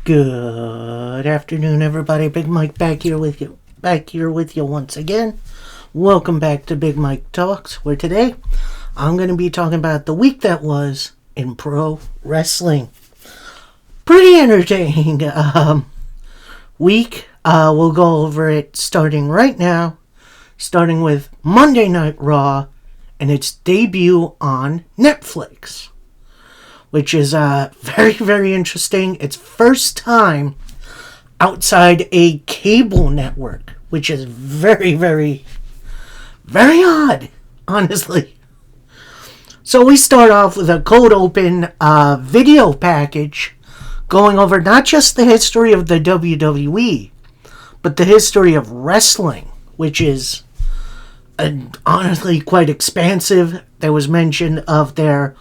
Good afternoon, everybody. Big Mike back here with you once again. Welcome back to Big Mike Talks, where today I'm going to be talking about the week that was in pro wrestling. Pretty entertaining week. We'll go over it starting right now, starting with Monday Night Raw and its debut on Netflix, which is very, very interesting. It's first time outside a cable network, which is very, very, very odd, honestly. So we start off with a cold open video package going over not just the history of the WWE, but the history of wrestling, which is honestly quite expansive. There was mention of their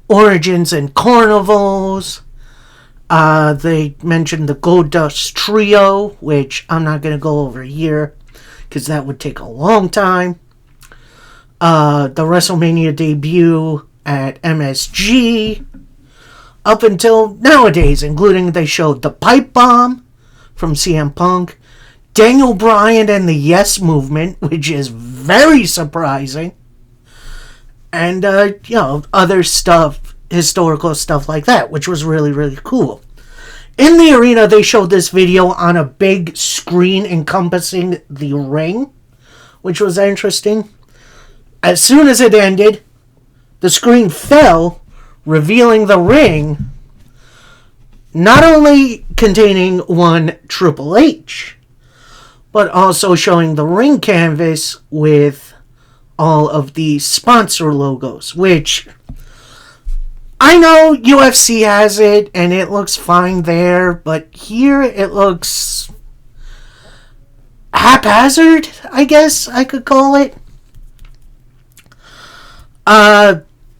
origins and carnivals. They mentioned the Goldust Trio, which I'm not going to go over here because that would take a long time. The WrestleMania debut at MSG up until nowadays, including they showed the Pipe Bomb from CM Punk, Daniel Bryan and the Yes Movement, which is very surprising, and other stuff, historical stuff like that, which was really, really cool. In the arena, they showed this video on a big screen encompassing the ring, which was interesting. As soon as it ended, the screen fell, revealing the ring, not only containing one Triple H, but also showing the ring canvas with all of the sponsor logos, which I know UFC has it and it looks fine there, but here it looks haphazard, I guess I could call it.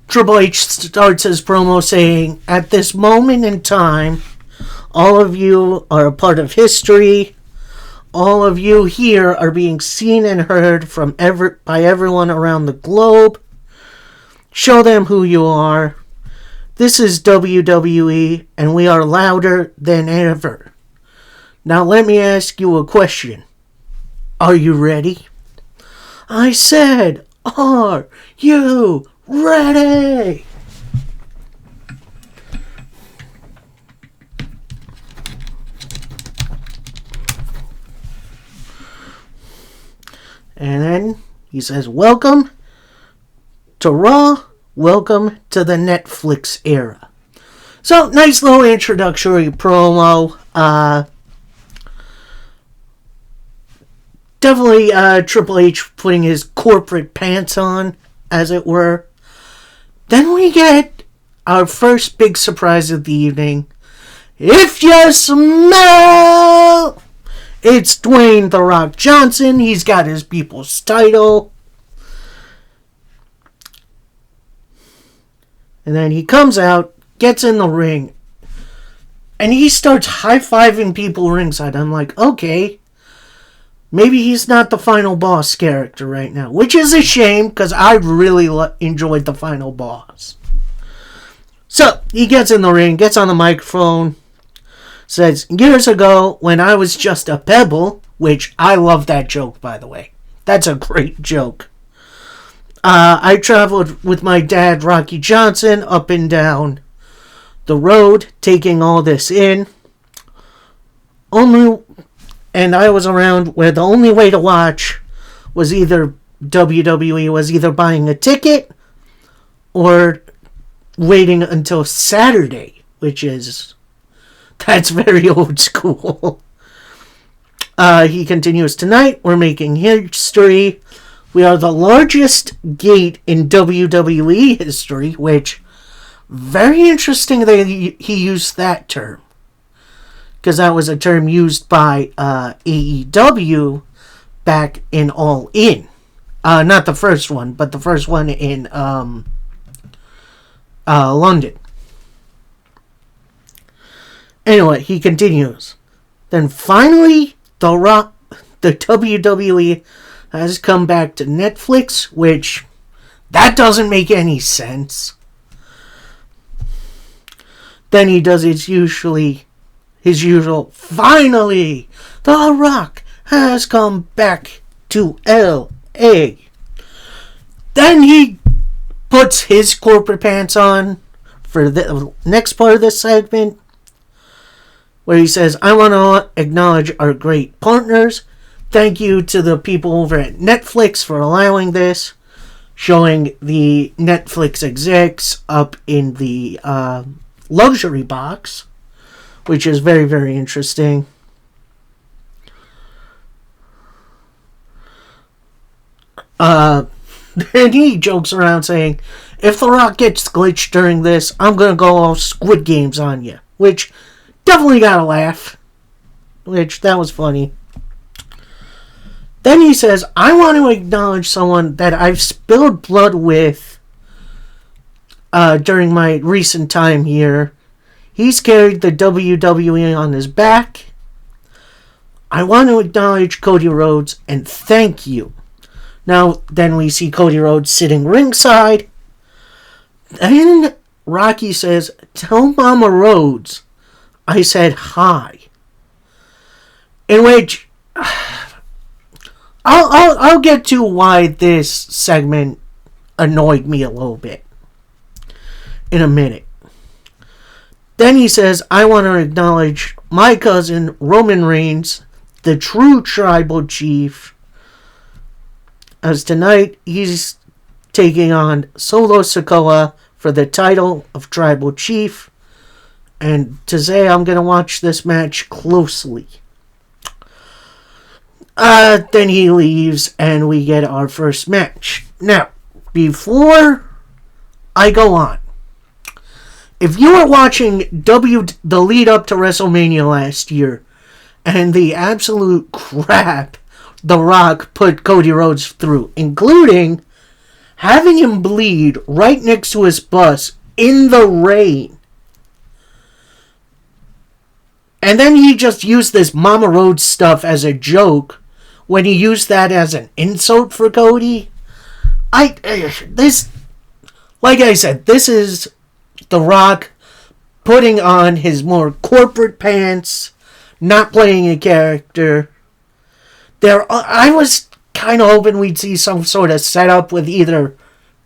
Triple H starts his promo saying, "At this moment in time, all of you are a part of history. All of you here are being seen and heard by everyone around the globe. Show them who you are. This is WWE, and we are louder than ever. Now let me ask you a question. Are you ready?" I said, "Are you ready?" And then he says, "Welcome to Raw. Welcome to the Netflix era." So, nice little introductory promo. Definitely Triple H putting his corporate pants on, as it were. Then we get our first big surprise of the evening. If you smell, it's Dwayne "The Rock" Johnson. He's got his people's title. And then he comes out, gets in the ring, and he starts high-fiving people ringside. I'm like, okay, maybe he's not the Final Boss character right now, which is a shame because I really enjoyed the Final Boss. So he gets in the ring, gets on the microphone, says, "Years ago, when I was just a pebble," which I love that joke, by the way. That's a great joke. "I traveled with my dad, Rocky Johnson, up and down the road, taking all this in. And I was around where the only way to watch was either WWE was either buying a ticket or waiting until Saturday," that's very old school. He continues, "Tonight, we're making history. We are the largest gate in WWE history," which, very interesting that he used that term, because that was a term used by AEW back in All In. Not the first one, but the first one in London. Anyway, he continues. "Then finally, the WWE has come back to Netflix," which that doesn't make any sense. Then he does his his usual, "Finally, The Rock has come back to L.A." Then he puts his corporate pants on for the next part of this segment, where he says, "I want to acknowledge our great partners. Thank you to the people over at Netflix for allowing this," showing the Netflix execs up in the luxury box, which is very, very interesting. Then he jokes around saying, "If The Rock gets glitched during this, I'm going to go all Squid Games on you," which definitely got a laugh, which that was funny. Then he says, "I want to acknowledge someone that I've spilled blood with during my recent time here. He's carried the WWE on his back. I want to acknowledge Cody Rhodes and thank you." Now, then we see Cody Rhodes sitting ringside. And Rocky says, "Tell Mama Rhodes I said hi." In which I'll get to why this segment annoyed me a little bit in a minute. Then he says, "I want to acknowledge my cousin Roman Reigns, the true tribal chief, as tonight he's taking on Solo Sikoa for the title of tribal chief, and to say I'm going to watch this match closely." Then he leaves and we get our first match. Now, before I go on, if you were watching the lead up to WrestleMania last year and the absolute crap The Rock put Cody Rhodes through, including having him bleed right next to his bus in the rain, and then he just used this Mama Rhodes stuff as a joke when he used that as an insult for Cody. Like I said, this is The Rock putting on his more corporate pants, not playing a character. I was kind of hoping we'd see some sort of setup with either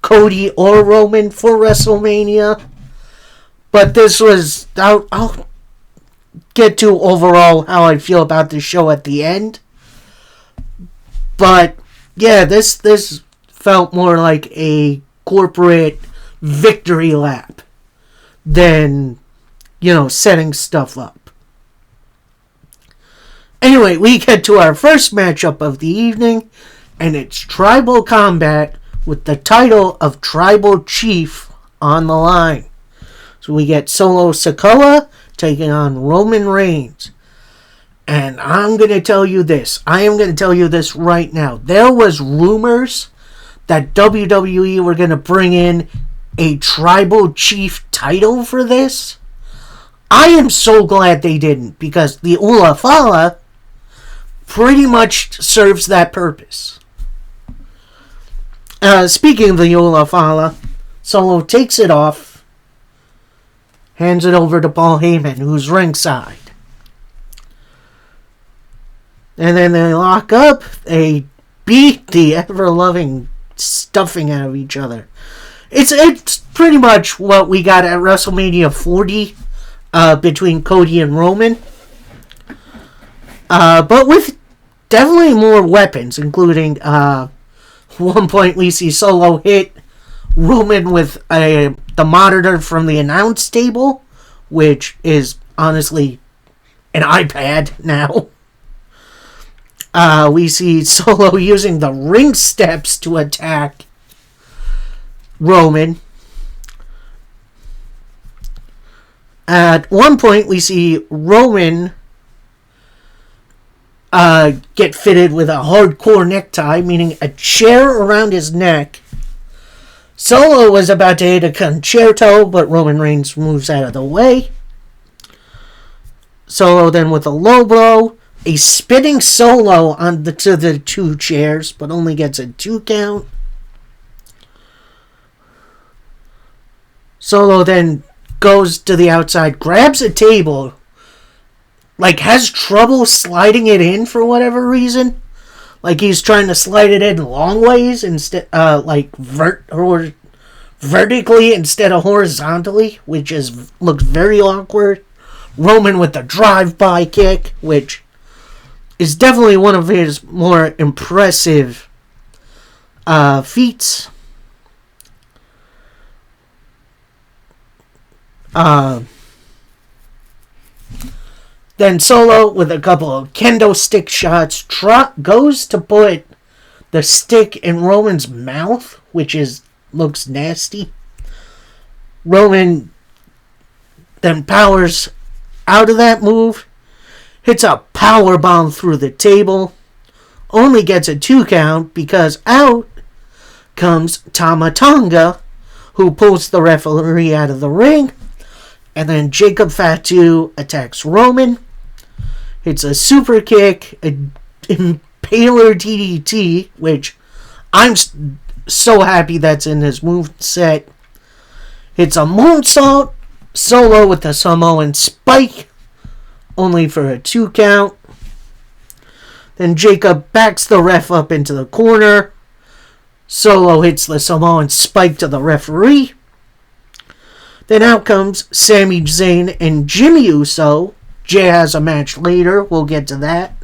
Cody or Roman for WrestleMania. But this was... I'll get to overall how I feel about the show at the end. But, yeah, this felt more like a corporate victory lap than, setting stuff up. Anyway, we get to our first matchup of the evening, and it's Tribal Combat with the title of Tribal Chief on the line. So we get Solo Sikoa taking on Roman Reigns. And I'm going to tell you this. I am going to tell you this right now. There was rumors that WWE were going to bring in a Tribal Chief title for this. I am so glad they didn't, because the Ula Fala pretty much serves that purpose. Speaking of the Ula Fala, Solo takes it off, hands it over to Paul Heyman, who's ringside. And then they lock up, they beat the ever-loving stuffing out of each other. It's pretty much what we got at WrestleMania 40 between Cody and Roman. But with definitely more weapons, including one point we see Solo hit Roman with the monitor from the announce table, which is honestly an iPad now. We see Solo using the ring steps to attack Roman. At one point, we see Roman get fitted with a hardcore necktie, meaning a chair around his neck. Solo was about to hit a concerto, but Roman Reigns moves out of the way. Solo then with a low blow, a spinning Solo to the two chairs, but only gets a 2 count. Solo then goes to the outside, grabs a table, like has trouble sliding it in for whatever reason. Like he's trying to slide it in long ways instead, or vertically instead of horizontally, which looks very awkward. Roman with the drive-by kick, which is definitely one of his more impressive feats. Then Solo with a couple of kendo stick shots goes to put the stick in Roman's mouth, which looks nasty. Roman then powers out of that move, hits a power bomb through the table, only gets a 2 count because out comes Tama Tonga, who pulls the referee out of the ring. And then Jacob Fatu attacks Roman, hits a super kick, an impaler DDT, which I'm so happy that's in his moveset. Hits a moonsault, Solo with the Samoan spike, only for a 2 count. Then Jacob backs the ref up into the corner. Solo hits the Samoan spike to the referee. Then out comes Sami Zayn and Jimmy Uso. Jay has a match later. We'll get to that.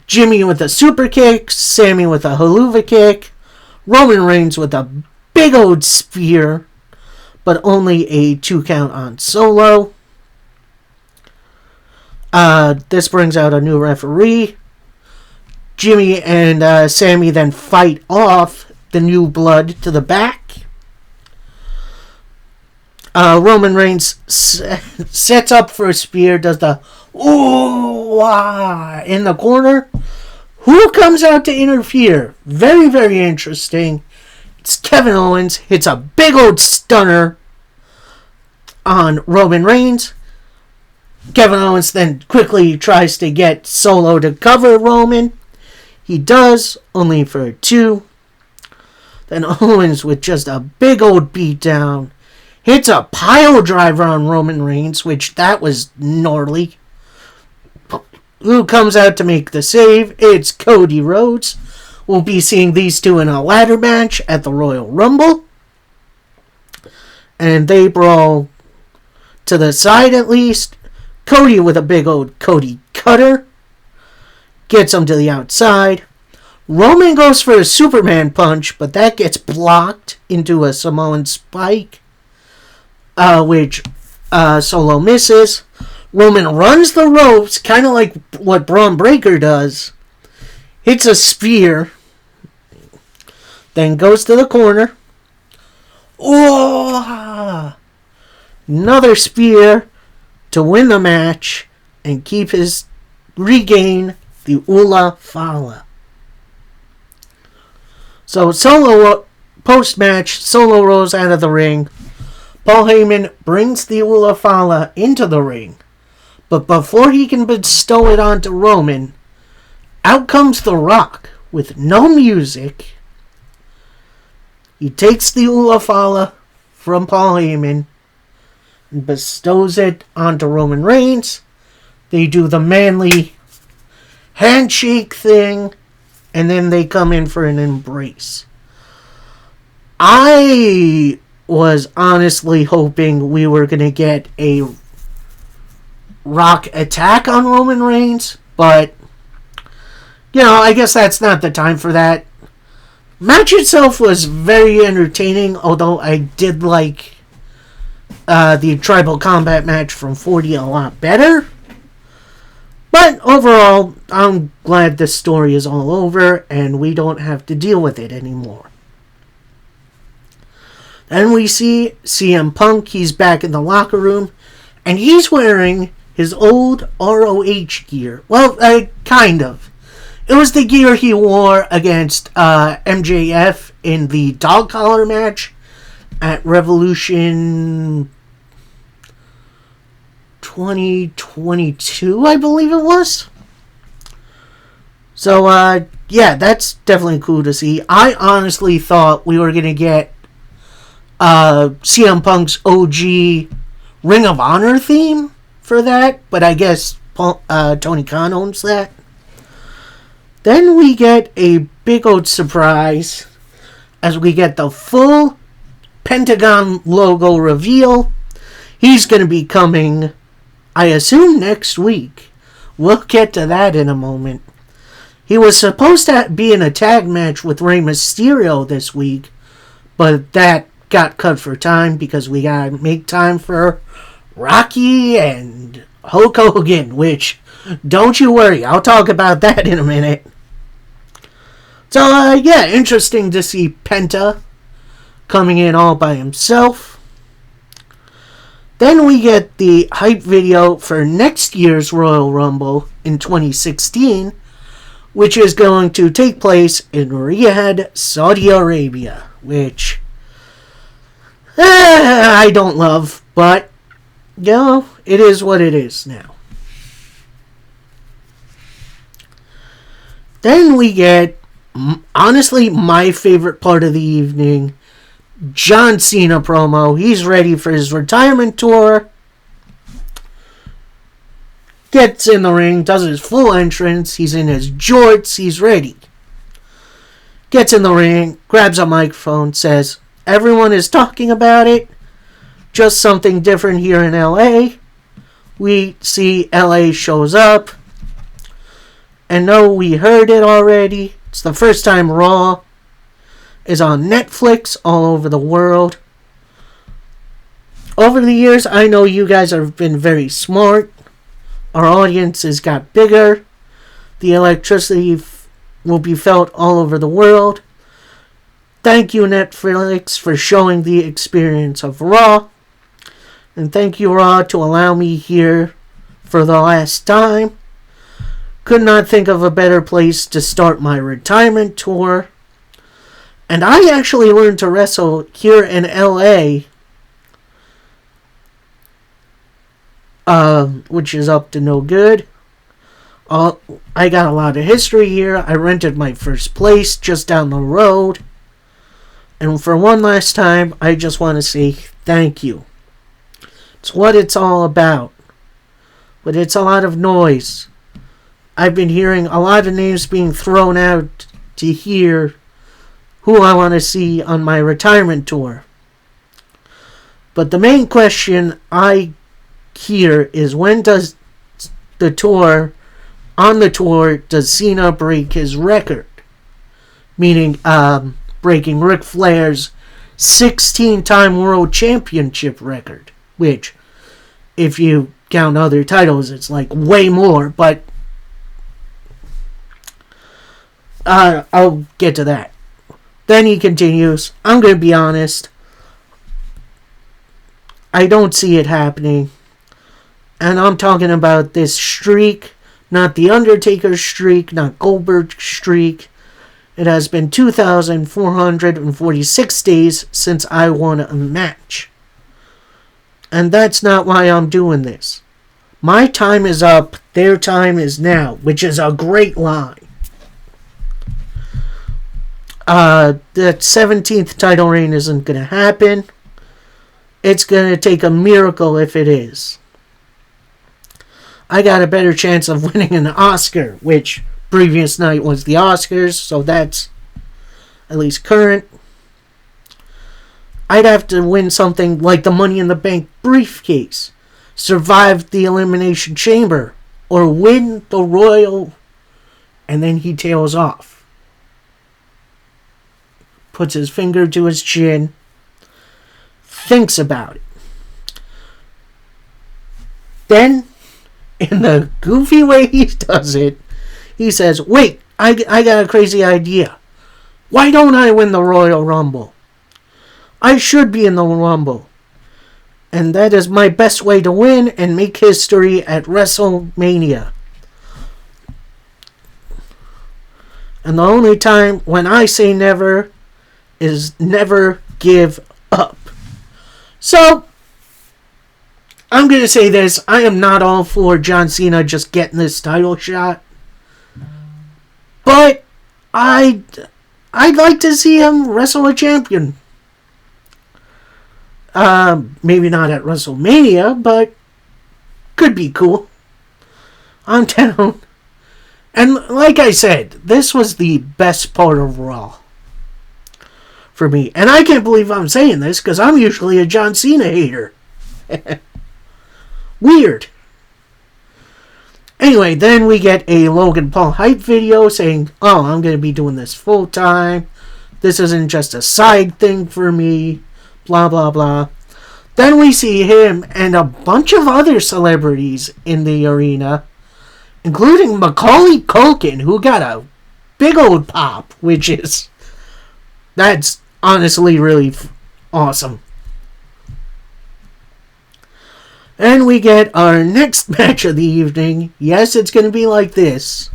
Jimmy with a super kick. Sami with a haluva kick. Roman Reigns with a big old spear, but only a 2 count on Solo. This brings out a new referee. Jimmy and Sami then fight off the new blood to the back. Roman Reigns sets up for a spear, does the ooh ah in the corner. Who comes out to interfere? Very, very interesting. It's Kevin Owens. Hits a big old stunner on Roman Reigns. Kevin Owens then quickly tries to get Solo to cover Roman. He does, only for a 2. Then Owens with just a big old beatdown. Hits a pile driver on Roman Reigns, which that was gnarly. Who comes out to make the save? It's Cody Rhodes. We'll be seeing these two in a ladder match at the Royal Rumble. And they brawl to the side at least. Cody with a big old Cody cutter. Gets him to the outside. Roman goes for a Superman punch, but that gets blocked into a Samoan spike, which Solo misses. Roman runs the ropes, kind of like what Braun Breaker does. Hits a spear. Then goes to the corner. Oh! Another spear to win the match and regain the Ula Fala. So Solo, post-match, Solo rolls out of the ring. Paul Heyman brings the Ula Fala into the ring. But before he can bestow it onto Roman, out comes The Rock with no music. He takes the Ula Fala from Paul Heyman and bestows it onto Roman Reigns. They do the manly handshake thing, and then they come in for an embrace. I was honestly hoping we were going to get a Rock attack on Roman Reigns, but I guess that's not the time for that. Match itself was very entertaining, although I did like the Tribal Combat match from 40 a lot better. But overall, I'm glad this story is all over and we don't have to deal with it anymore. Then we see CM Punk. He's back in the locker room and he's wearing his old ROH gear. Well, kind of. It was the gear he wore against MJF in the dog collar match at Revolution 2022, I believe it was. So, yeah, that's definitely cool to see. I honestly thought we were going to get CM Punk's OG Ring of Honor theme for that, but I guess Tony Khan owns that. Then we get a big old surprise as we get the full Pentagon logo reveal. He's going to be coming, I assume, next week. We'll get to that in a moment. He was supposed to be in a tag match with Rey Mysterio this week, but that got cut for time because we gotta make time for Rocky and Hulk Hogan, which, don't you worry, I'll talk about that in a minute. So, yeah, interesting to see Penta coming in all by himself. Then we get the hype video for next year's Royal Rumble in 2016, which is going to take place in Riyadh, Saudi Arabia, which I don't love, but, you know, it is what it is now. Then we get, honestly, my favorite part of the evening, John Cena promo. He's ready for his retirement tour. Gets in the ring, does his full entrance. He's in his jorts. He's ready. Gets in the ring, grabs a microphone, says, "Everyone is talking about it. Just something different here in LA." We see LA shows up. And no, we heard it already. It's the first time Raw is on Netflix all over the world. Over the years, I know you guys have been very smart. Our audience has got bigger. The electricity will be felt all over the world. Thank you, Netflix, for showing the experience of Raw. And thank you, Raw, to allow me here for the last time. Could not think of a better place to start my retirement tour. And I actually learned to wrestle here in LA, which is up to no good. I got a lot of history here. I rented my first place just down the road. And for one last time, I just want to say thank you. It's what it's all about. But it's a lot of noise. I've been hearing a lot of names being thrown out to hear who I want to see on my retirement tour. But the main question I hear is, when does the tour, on the tour, does Cena break his record? Meaning, breaking Ric Flair's 16-time world championship record. Which, if you count other titles, it's like way more, but I'll get to that. Then he continues, "I'm going to be honest. I don't see it happening. And I'm talking about this streak, not The Undertaker's streak, not Goldberg's streak. It has been 2,446 days since I won a match. And that's not why I'm doing this. My time is up, their time is now," which is a great line. The 17th title reign isn't going to happen. It's going to take a miracle if it is. I got a better chance of winning an Oscar, which previous night was the Oscars, so that's at least current. I'd have to win something like the Money in the Bank briefcase, survive the Elimination Chamber, or win the Royal, and then he tails off. Puts his finger to his chin, thinks about it. Then, in the goofy way he does it, he says, "Wait, I got a crazy idea. Why don't I win the Royal Rumble? I should be in the Rumble. And that is my best way to win and make history at WrestleMania. And the only time when I say never is never give up." So, I'm going to say this. I am not all for John Cena just getting this title shot. But I'd like to see him wrestle a champion. Maybe not at WrestleMania, but could be cool. I'm down. And like I said, this was the best part of Raw for me. And I can't believe I'm saying this because I'm usually a John Cena hater. Weird. Anyway, then we get a Logan Paul hype video saying, oh, I'm going to be doing this full time. This isn't just a side thing for me. Blah, blah, blah. Then we see him and a bunch of other celebrities in the arena, including Macaulay Culkin, who got a big old pop, that's honestly really awesome. And we get our next match of the evening. Yes, it's going to be like this.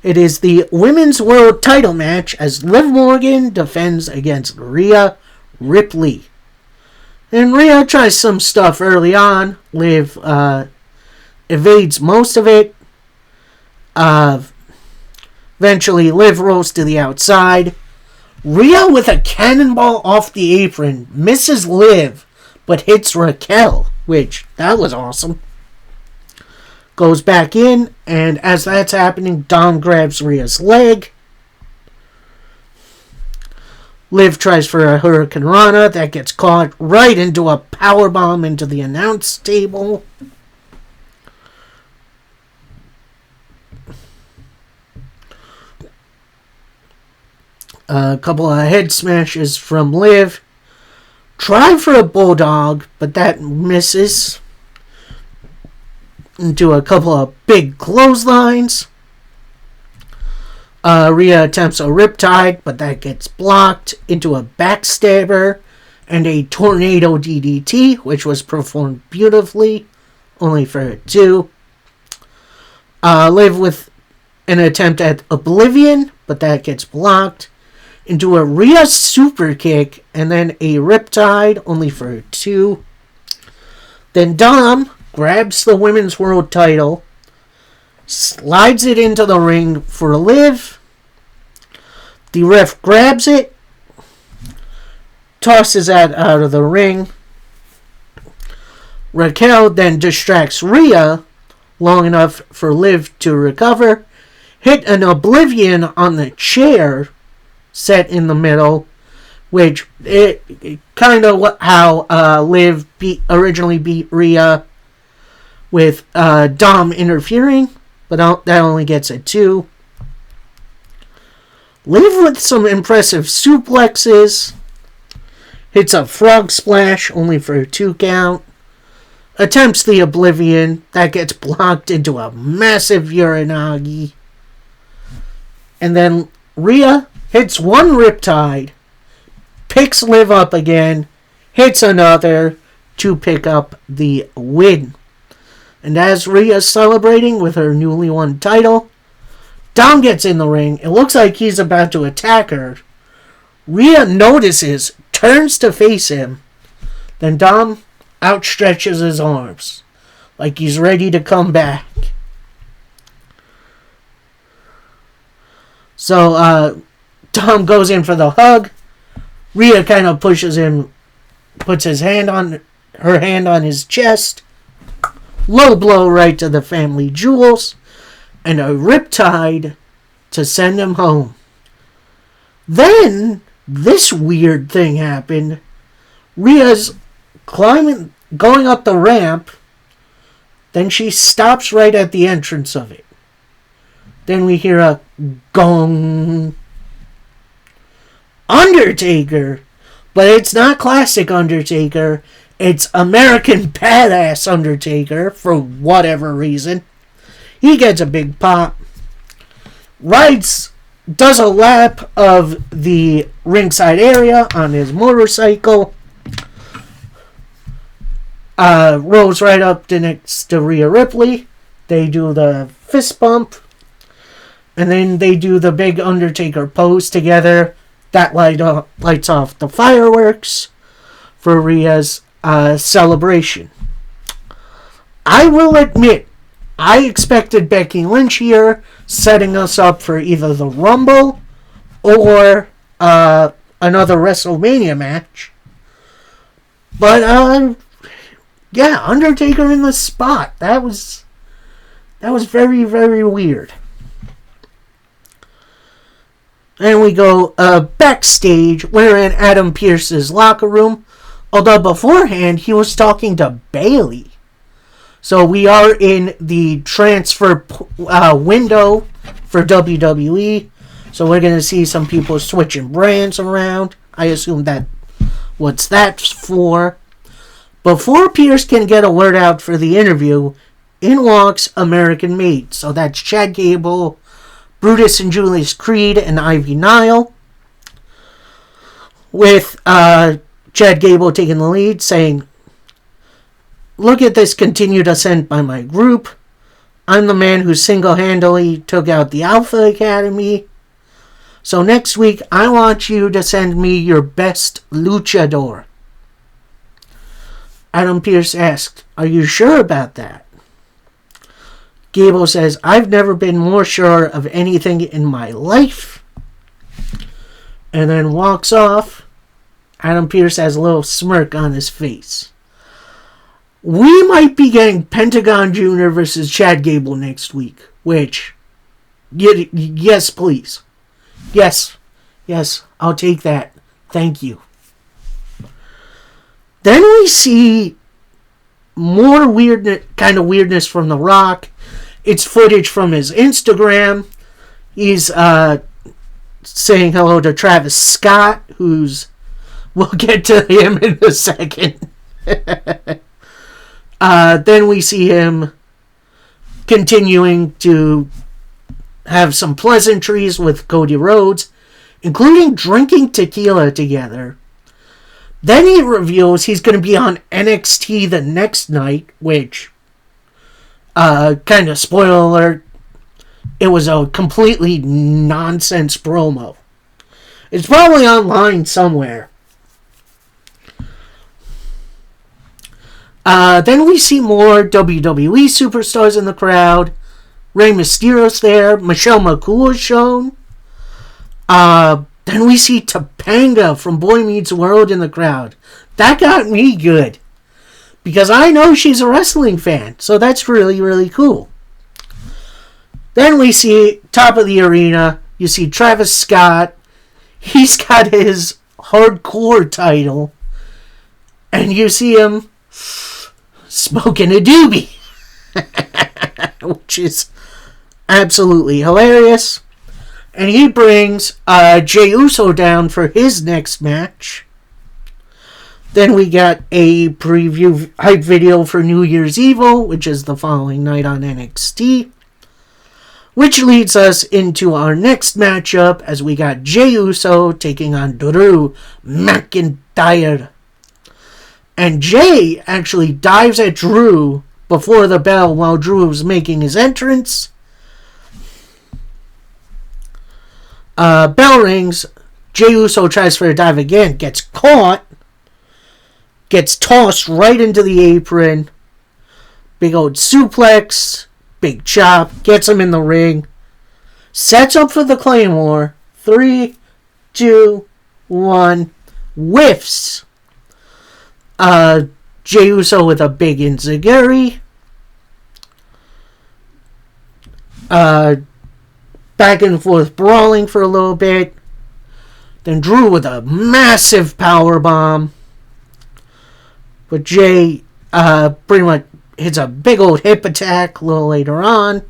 It is the Women's World Title match as Liv Morgan defends against Rhea Ripley. And Rhea tries some stuff early on. Liv evades most of it. Eventually, Liv rolls to the outside. Rhea with a cannonball off the apron misses Liv, but hits Raquel, that was awesome. Goes back in, and as that's happening, Dom grabs Rhea's leg. Liv tries for a Hurricane Rana that gets caught right into a powerbomb into the announce table. A couple of head smashes from Liv. Try for a bulldog, but that misses. Into a couple of big clotheslines. Rhea attempts a riptide, but that gets blocked. Into a backstabber and a tornado DDT, which was performed beautifully, only for 2. Liv with an attempt at Oblivion, but that gets blocked. Into a Rhea super kick, and then a riptide, only for 2. Then Dom grabs the Women's World title, slides it into the ring for Liv. The ref grabs it, tosses that out of the ring. Raquel then distracts Rhea long enough for Liv to recover, hit an Oblivion on the chair set in the middle, which it kind of how Liv originally beat Rhea with Dom interfering, but that only gets a 2. Liv with some impressive suplexes, hits a frog splash only for a 2 count, attempts the Oblivion that gets blocked into a massive Uranagi, and then Rhea hits one riptide, picks Liv up again, hits another to pick up the win. And as Rhea's celebrating with her newly won title, Dom gets in the ring. It looks like he's about to attack her. Rhea notices, turns to face him. Then Dom outstretches his arms like he's ready to come back. So, Dom goes in for the hug. Rhea kind of pushes him, puts her hand on his chest. Low blow right to the family jewels. And a riptide to send him home. Then, this weird thing happened. Rhea's going up the ramp. Then she stops right at the entrance of it. Then we hear a gong. Undertaker. But it's not classic Undertaker. It's American Badass Undertaker, for whatever reason. He gets a big pop. Does a lap of the ringside area on his motorcycle. Rolls right up to next to Rhea Ripley. They do the fist bump. And then they do the big Undertaker pose together. That lights off the fireworks for Rhea's celebration. I will admit, I expected Becky Lynch here, setting us up for either the Rumble or another WrestleMania match. But, yeah, Undertaker in the spot. That was very, very weird. And we go backstage. We're in Adam Pearce's locker room. Although beforehand, he was talking to Bayley. So we are in the transfer window for WWE. So we're going to see some people switching brands around. I assume what's that for. Before Pierce can get a word out for the interview, in walks American Made. So that's Chad Gable, Brutus and Julius Creed, and Ivy Nile. With Chad Gable taking the lead, saying, "Look at this continued ascent by my group. I'm the man who single-handedly took out the Alpha Academy. So next week, I want you to send me your best luchador." Adam Pearce asked, "Are you sure about that?" Gable says, "I've never been more sure of anything in my life." And then walks off. Adam Pearce has a little smirk on his face. We might be getting Pentagon Jr. versus Chad Gable next week. Which, yes, please. Yes, I'll take that. Thank you. Then we see more weirdness from The Rock. It's footage from his Instagram. He's saying hello to Travis Scott, we'll get to him in a second. Then we see him continuing to have some pleasantries with Cody Rhodes, including drinking tequila together. Then he reveals he's going to be on NXT the next night, which, kind of spoiler alert, it was a completely nonsense promo. It's probably online somewhere. Then we see more WWE superstars in the crowd. Rey Mysterio's there. Michelle McCool is shown. Then we see Topanga from Boy Meets World in the crowd. That got me good. Because I know she's a wrestling fan. So that's really, really cool. Then we see, top of the arena, you see Travis Scott. He's got his hardcore title. And you see him smoking a doobie. Which is absolutely hilarious. And he brings Jey Uso down for his next match. Then we got a preview hype video for New Year's Evil, which is the following night on NXT. Which leads us into our next matchup, as we got Jey Uso taking on Drew McIntyre. And Jey actually dives at Drew before the bell while Drew was making his entrance. Bell rings. Jey Uso tries for a dive again. Gets caught. Gets tossed right into the apron. Big old suplex. Big chop. Gets him in the ring. Sets up for the Claymore. 3, 2, 1. Whiffs. Jey Uso with a big enziguri. Back and forth brawling for a little bit. Then Drew with a massive powerbomb. But Jey pretty much hits a big old hip attack a little later on.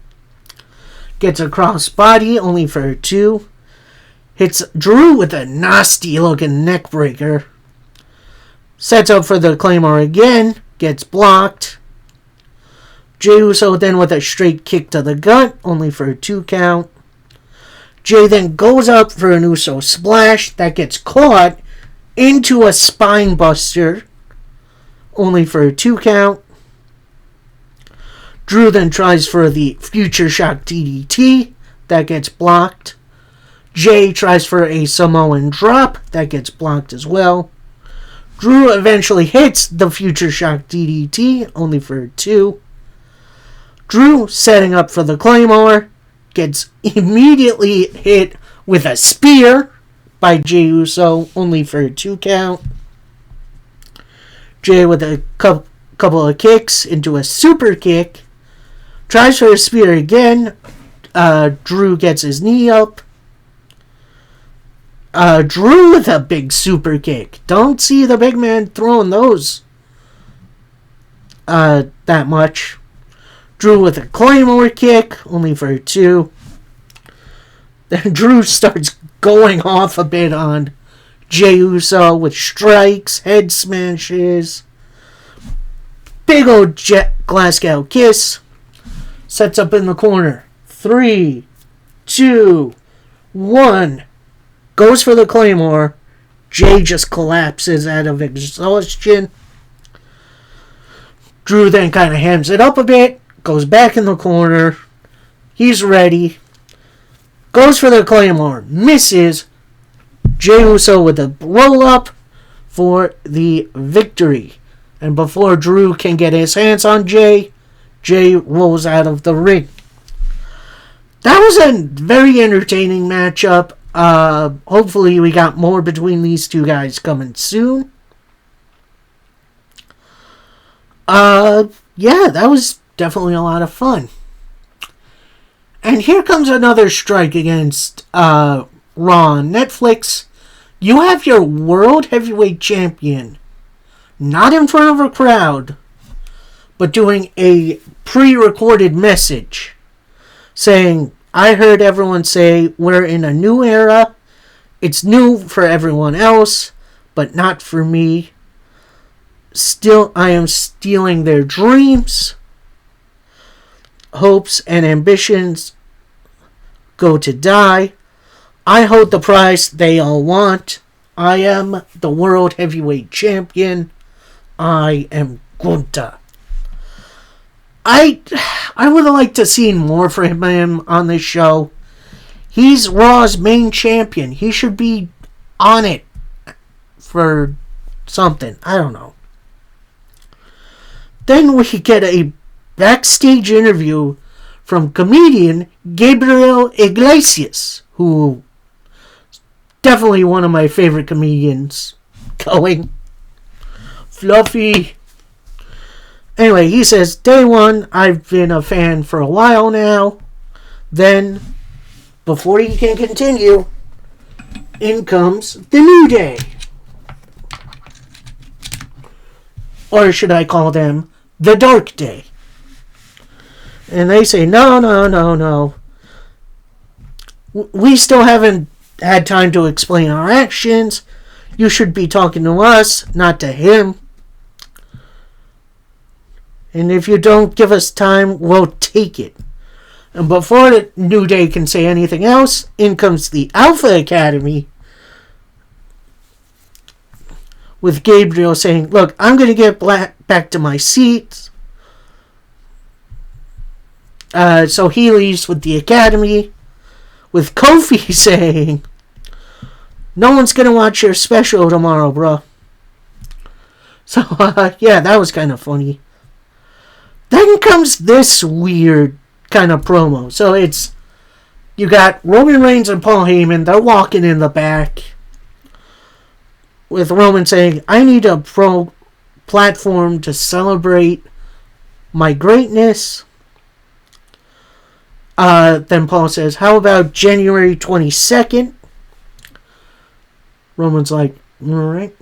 Gets a crossbody only for 2. Hits Drew with a nasty looking neck breaker. Sets up for the Claymore again. Gets blocked. Jey Uso then with a straight kick to the gut, only for a 2 count. Jey then goes up for an Uso splash that gets caught into a spine buster, only for a 2 count. Drew then tries for the Future Shock DDT, that gets blocked. Jey tries for a Samoan drop, that gets blocked as well. Drew eventually hits the Future Shock DDT, only for a 2. Drew setting up for the Claymore, gets immediately hit with a spear by Jey Uso, only for a 2 count. Jay with a couple of kicks into a super kick. Tries for a spear again. Drew gets his knee up. Drew with a big super kick. Don't see the big man throwing those that much. Drew with a Claymore kick, only for 2. Then Drew starts going off a bit on Jey Uso with strikes, head smashes. Big old Glasgow kiss. Sets up in the corner. 3, 2, 1. Goes for the Claymore. Jay just collapses out of exhaustion. Drew then kind of hams it up a bit. Goes back in the corner. He's ready. Goes for the Claymore. Misses. Jey Uso with a roll-up for the victory. And before Drew can get his hands on Jay, Jay rolls out of the ring. That was a very entertaining matchup. Hopefully we got more between these two guys coming soon. Yeah, that was definitely a lot of fun. And here comes another strike against Raw on Netflix. You have your World Heavyweight Champion not in front of a crowd, but doing a pre-recorded message saying, I heard everyone say we're in a new era. It's new for everyone else, but not for me. Still, I am stealing their dreams. Hopes and ambitions go to die. I hold the prize they all want. I am the World Heavyweight Champion. I am Gunta. I would have liked to see more from him on this show. He's Raw's main champion. He should be on it for something. I don't know. Then we get a backstage interview from comedian Gabriel Iglesias, who definitely one of my favorite comedians going. Fluffy. Anyway, he says, day one, I've been a fan for a while now. Then, before he can continue, in comes the New Day. Or should I call them the Dark Day? And they say, no. We still haven't had time to explain our actions. You should be talking to us, not to him. And if you don't give us time, we'll take it. And before the New Day can say anything else, in comes the Alpha Academy with Gabriel saying, look, I'm going to get back to my seat. So he leaves with the Academy, with Kofi saying, no one's going to watch your special tomorrow, bro. So, yeah, that was kind of funny. Then comes this weird kind of promo. So it's, you got Roman Reigns and Paul Heyman. They're walking in the back with Roman saying, I need a platform to celebrate my greatness. Then Paul says, how about January 22nd? Roman's like, alright.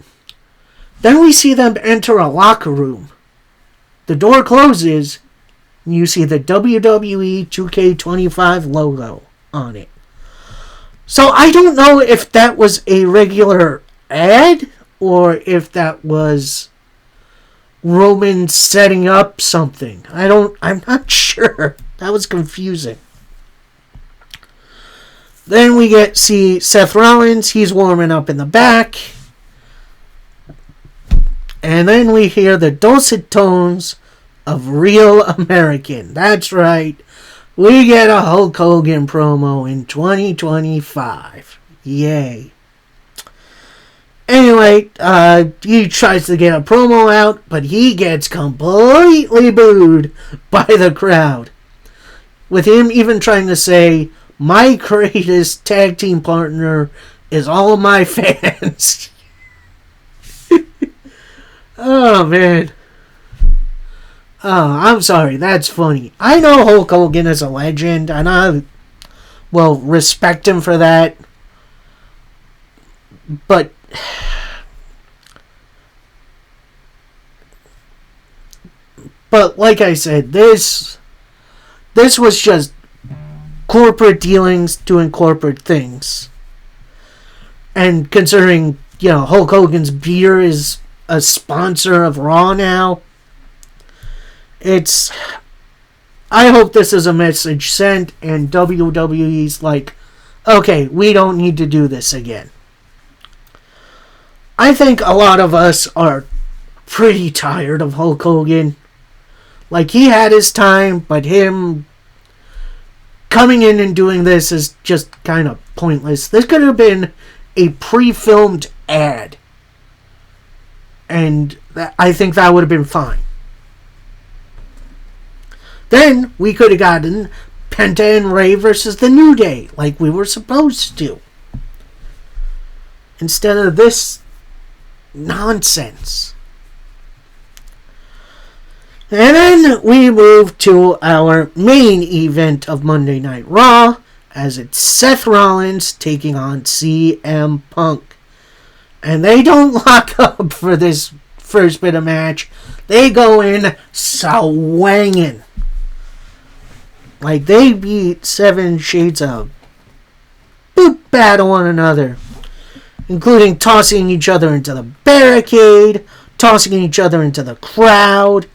Then we see them enter a locker room. The door closes, and you see the WWE 2K25 logo on it. So I don't know if that was a regular ad, or if that was Roman setting up something. I'm not sure. That was confusing. Then we see Seth Rollins. He's warming up in the back. And then we hear the dulcet tones of Real American. That's right. We get a Hulk Hogan promo in 2025. Yay. Anyway, he tries to get a promo out, but he gets completely booed by the crowd. With him even trying to say, my greatest tag team partner is all of my fans. Oh, man. Oh, I'm sorry. That's funny. I know Hulk Hogan is a legend, and I will respect him for that. But like I said, this was just corporate dealings doing corporate things. And considering, Hulk Hogan's beer is a sponsor of Raw now, I hope this is a message sent and WWE's like, okay, we don't need to do this again. I think a lot of us are pretty tired of Hulk Hogan. Like, he had his time, but him coming in and doing this is just kind of pointless. This could have been a pre-filmed ad. And I think that would have been fine. Then we could have gotten Penta and Rey versus the New Day, like we were supposed to. Instead of this nonsense. And then we move to our main event of Monday Night Raw, as it's Seth Rollins taking on CM Punk. And they don't lock up for this first bit of match. They go in swanging. Like, they beat 7 Shades of boot battle one another, including tossing each other into the barricade, tossing each other into the crowd.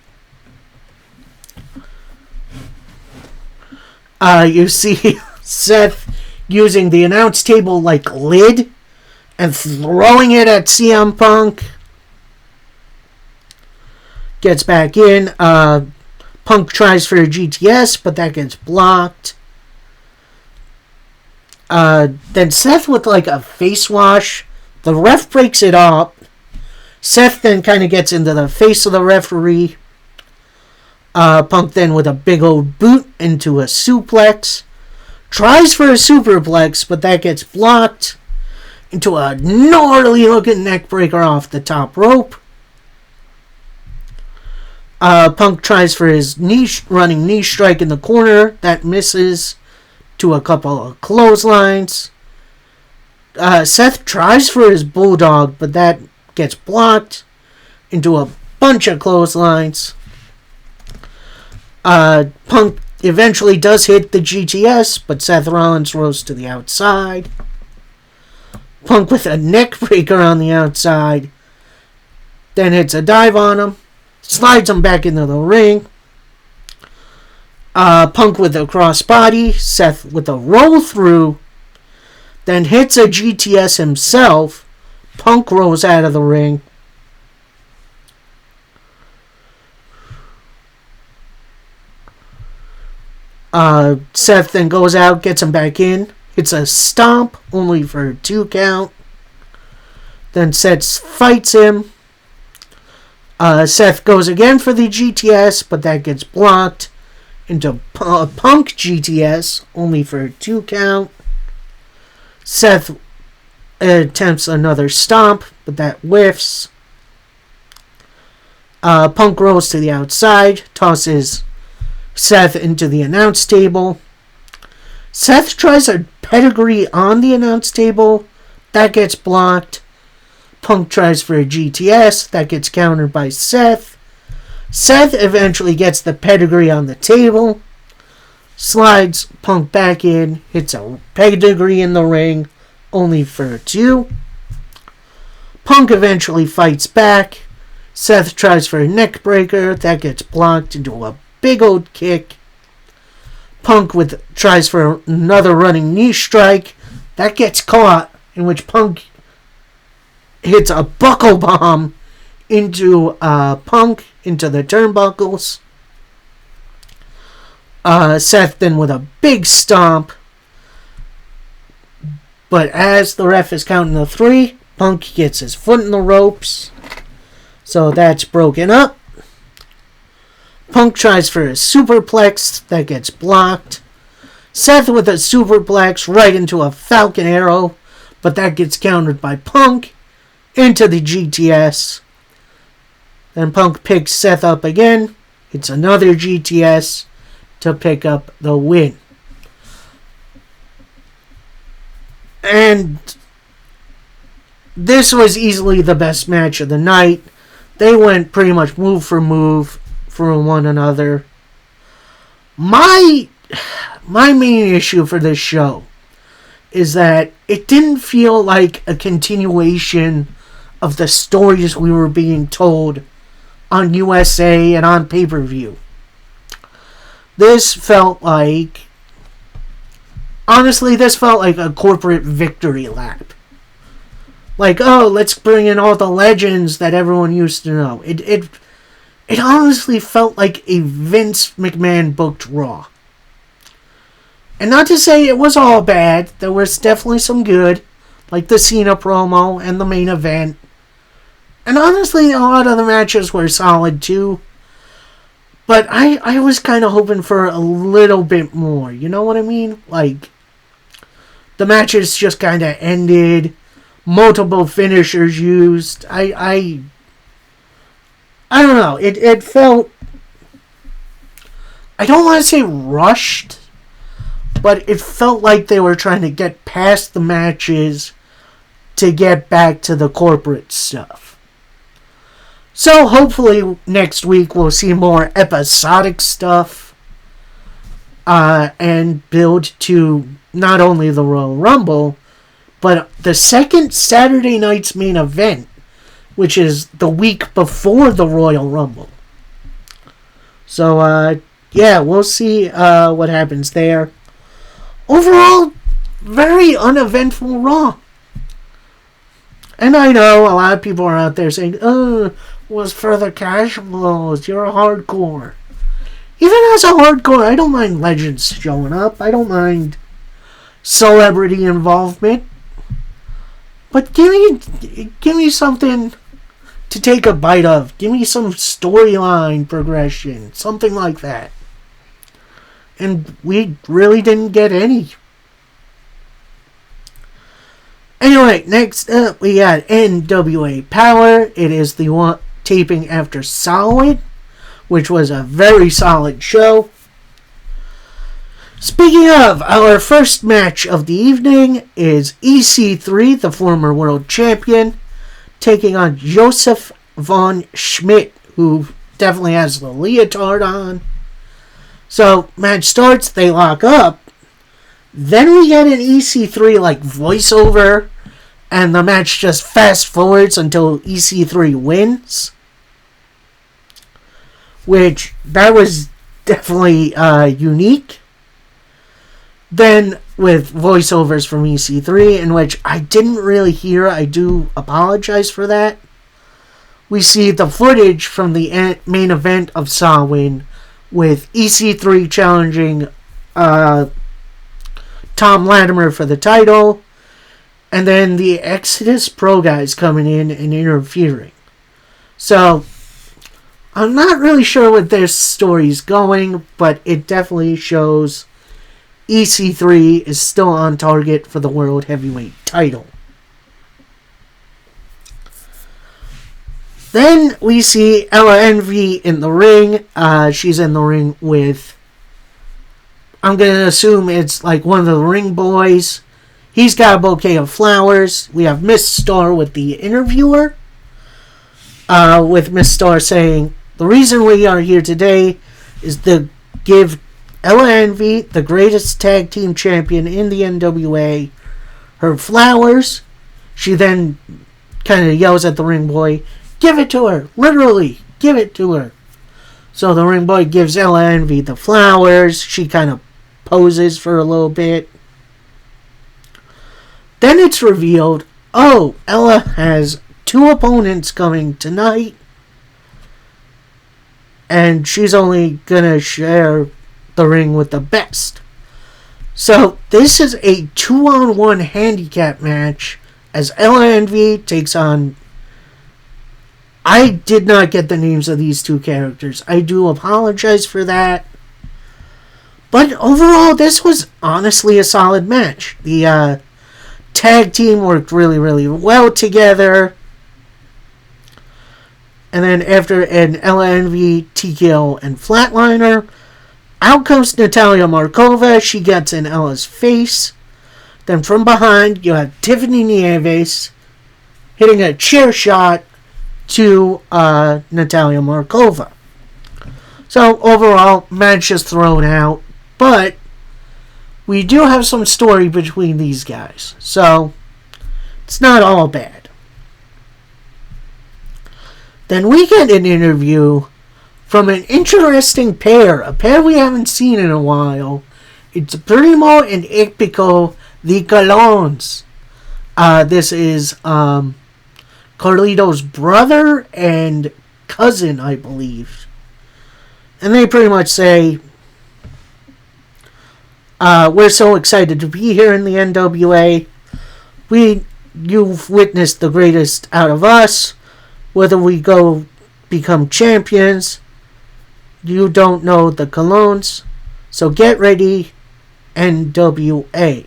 You see Seth using the announce table like lid and throwing it at CM Punk. Gets back in. Punk tries for a GTS, but that gets blocked. Then Seth with like a face wash. The ref breaks it up. Seth then kind of gets into the face of the referee. Punk then with a big old boot into a suplex. Tries for a superplex, but that gets blocked. Into a gnarly looking neck breaker off the top rope. Punk tries for his running knee strike in the corner. That misses to a couple of clotheslines. Seth tries for his bulldog, but that gets blocked into a bunch of clotheslines. Punk eventually does hit the GTS, but Seth Rollins rolls to the outside. Punk with a neck breaker on the outside. Then hits a dive on him. Slides him back into the ring. Punk with a crossbody. Seth with a roll through. Then hits a GTS himself. Punk rolls out of the ring. Seth then goes out, gets him back in. Hits a stomp, only for a 2 count. Then Seth fights him. Seth goes again for the GTS, but that gets blocked into Punk GTS, only for a 2 count. Seth attempts another stomp, but that whiffs. Punk rolls to the outside, tosses Seth into the announce table. Seth tries a pedigree on the announce table. That gets blocked. Punk tries for a GTS. That gets countered by Seth. Seth eventually gets the pedigree on the table. Slides Punk back in. Hits a pedigree in the ring. Only for 2. Punk eventually fights back. Seth tries for a neck breaker. That gets blocked into a big old kick. Punk tries for another running knee strike. That gets caught, in which Punk hits a buckle bomb into Punk into the turnbuckles. Seth then with a big stomp. But as the ref is counting the 3, Punk gets his foot in the ropes. So that's broken up. Punk tries for a superplex. That gets blocked. Seth with a superplex right into a Falcon Arrow. But that gets countered by Punk into the GTS. Then Punk picks Seth up again. It's another GTS to pick up the win. And this was easily the best match of the night. They went pretty much move for move from one another. My main issue for this show is that it didn't feel like a continuation of the stories we were being told on USA and on pay-per-view. This felt like a corporate victory lap. Like, oh, let's bring in all the legends that everyone used to know. It honestly felt like a Vince McMahon booked Raw. And not to say it was all bad. There was definitely some good, like the Cena promo and the main event. And honestly, a lot of the matches were solid too. But I was kind of hoping for a little bit more. You know what I mean? Like, the matches just kind of ended. Multiple finishers used. I don't know. It felt... I don't want to say rushed, but it felt like they were trying to get past the matches to get back to the corporate stuff. So hopefully next week we'll see more episodic stuff and build to not only the Royal Rumble, but the second Saturday night's main event, which is the week before the Royal Rumble. So, yeah, we'll see what happens there. Overall, very uneventful Raw. And I know a lot of people are out there saying, oh, was further cash flows, you're a hardcore. Even as a hardcore, I don't mind legends showing up. I don't mind celebrity involvement. But give me something to take a bite of. Give me some storyline progression. Something like that. And we really didn't get any. Anyway, next up we got NWA Power. It is the one taping after Solid, which was a very solid show. Speaking of, our first match of the evening is EC3, the former world champion, taking on Joseph Von Schmidt, who definitely has the leotard on. So, match starts, they lock up. Then we get an EC3 like voiceover, and the match just fast forwards until EC3 wins. Which, that was definitely unique. Then, with voiceovers from EC3, in which I didn't really hear, I do apologize for that. We see the footage from the main event of Samhain, with EC3 challenging Tom Latimer for the title, and then the Exodus Pro guys coming in and interfering. So, I'm not really sure what their story's going, but it definitely shows EC3 is still on target for the World Heavyweight title. Then we see Ella Envy in the ring. She's in the ring with, I'm going to assume it's like one of the ring boys. He's got a bouquet of flowers. We have Miss Star with the interviewer. With Miss Star saying, the reason we are here today is to give Ella Envy, the greatest tag team champion in the NWA, her flowers. She then kind of yells at the ring boy, give it to her. Literally, give it to her. So the ring boy gives Ella Envy the flowers. She kind of poses for a little bit. Then it's revealed, oh, Ella has 2 opponents coming tonight. And she's only going to share the ring with the best. So this is a 2-on-1 handicap match as Ella Envy takes on... I did not get the names of these 2 characters. I do apologize for that. But overall, this was honestly a solid match. The tag team worked really, really well together. And then after an LNV, TKO, and flatliner, out comes Natalia Markova. She gets in Ella's face. Then from behind, you have Tiffany Nieves hitting a chair shot to Natalia Markova. So overall, match is thrown out. But we do have some story between these guys. So it's not all bad. Then we get an interview from an interesting pair. A pair we haven't seen in a while. It's Primo and Epico, the Colons. This is Carlito's brother and cousin, I believe. And they pretty much say, we're so excited to be here in the NWA. You've witnessed the greatest out of us. Whether we go become champions, you don't know the Colons. So get ready, NWA.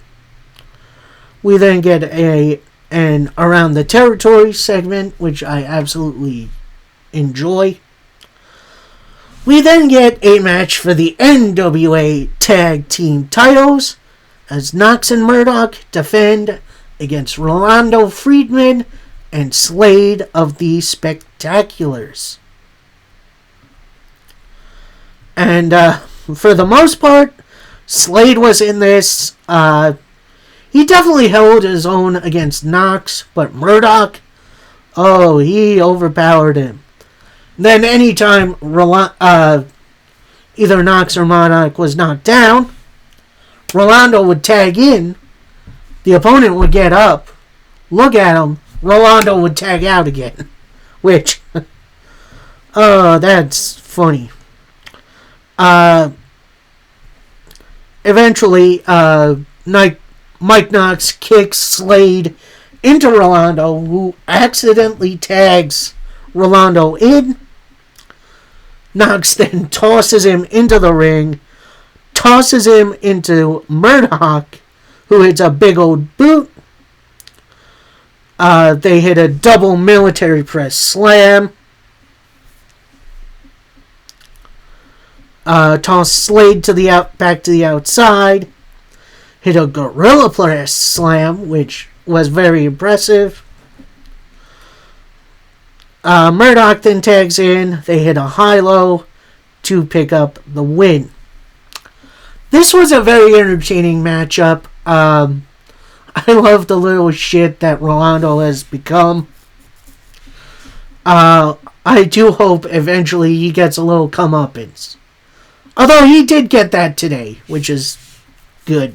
We then get an Around the Territory segment, which I absolutely enjoy. We then get a match for the NWA Tag Team titles as Knox and Murdoch defend against Rolando Friedman and Slade of the Spectaculars. And for the most part, Slade was in this. He definitely held his own against Knox, but Murdoch, he overpowered him. Then anytime either Knox or Murdoch was knocked down, Rolando would tag in, the opponent would get up, look at him, Rolando would tag out again. Which, that's funny. Eventually, Mike Knox kicks Slade into Rolando, who accidentally tags Rolando in. Knox then tosses him into the ring, tosses him into Murdoch, who hits a big old boot. They hit a double military press slam. Toss Slade back to the outside. Hit a gorilla press slam, which was very impressive. Murdoch then tags in. They hit a high-low to pick up the win. This was a very entertaining matchup. I love the little shit that Rolando has become. I do hope eventually he gets a little comeuppance. Although he did get that today, which is good.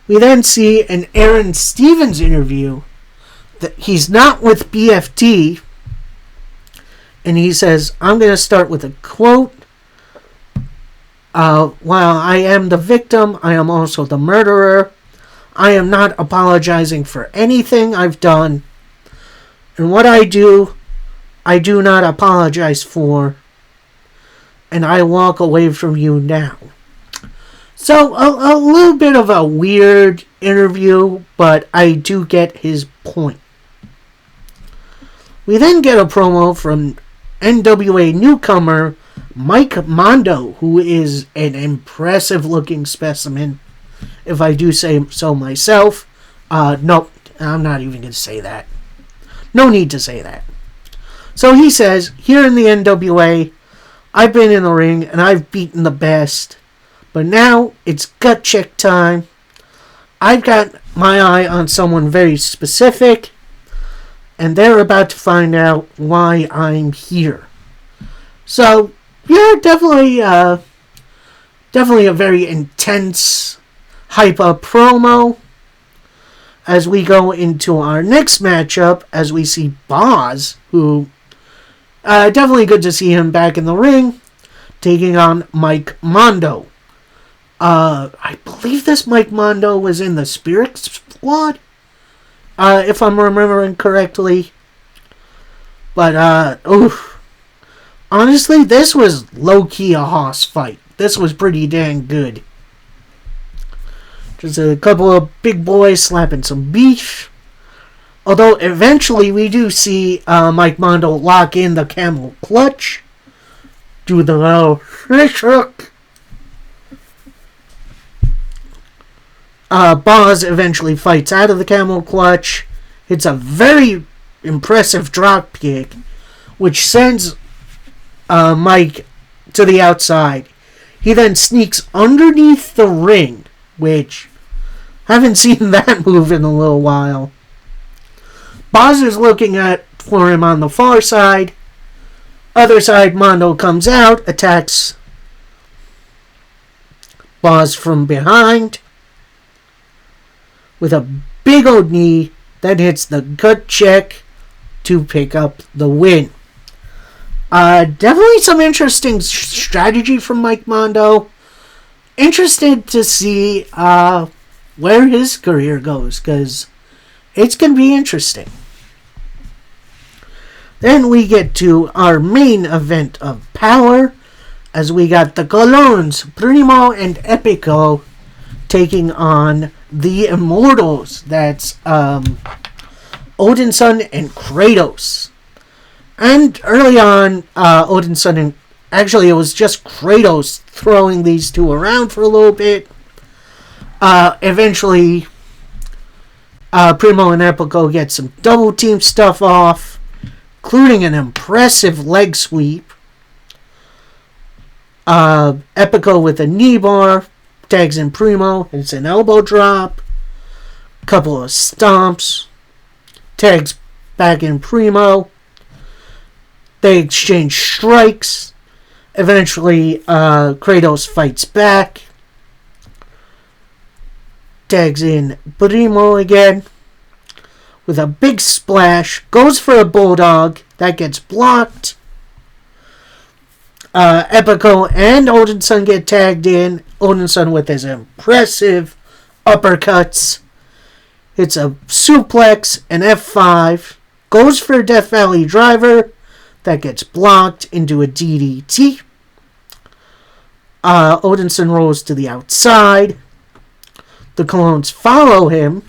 We then see an Aaron Stevens interview that he's not with BFT, and he says, I'm going to start with a quote. While I am the victim, I am also the murderer. I am not apologizing for anything I've done. And what I do not apologize for. And I walk away from you now. So, a little bit of a weird interview, but I do get his point. We then get a promo from NWA newcomer Mike Mondo, who is an impressive-looking specimen, if I do say so myself. Nope, I'm not even going to say that. No need to say that. So he says, here in the NWA, I've been in the ring and I've beaten the best. But now it's gut check time. I've got my eye on someone very specific, and they're about to find out why I'm here. So, yeah, definitely a very intense hype-up promo. As we go into our next matchup, as we see Boz, who, definitely good to see him back in the ring, taking on Mike Mondo. I believe this Mike Mondo was in the Spirit Squad, if I'm remembering correctly. But, honestly, this was low-key a hoss fight. This was pretty dang good. Just a couple of big boys slapping some beef. Although eventually we do see Mike Mondo lock in the camel clutch. Do the little fish hook. Boz eventually fights out of the camel clutch. It's a very impressive drop kick, which sends Mike to the outside. He then sneaks underneath the ring, which haven't seen that move in a little while. Boz is looking for him on the far side. Other side, Mondo comes out, attacks Boz from behind with a big old knee that hits the gut check to pick up the win. Definitely some interesting strategy from Mike Mondo. Interested to see where his career goes, because it's going to be interesting. Then we get to our main event of Power, as we got the Colons, Primo and Epico, taking on the Immortals. That's Odinson and Kratos. And early on, Odinson and... Actually, it was just Kratos throwing these two around for a little bit. Eventually, Primo and Epico get some double team stuff off, including an impressive leg sweep. Epico with a knee bar, tags in Primo. It's an elbow drop. Couple of stomps. Tags back in Primo. They exchange strikes. Eventually, Kratos fights back. Tags in Primo again with a big splash. Goes for a bulldog. That gets blocked. Epico and Odinson get tagged in. Odinson with his impressive uppercuts. Hits a suplex, an F5. Goes for a Death Valley driver. That gets blocked into a DDT. Odinson rolls to the outside. The Colones follow him.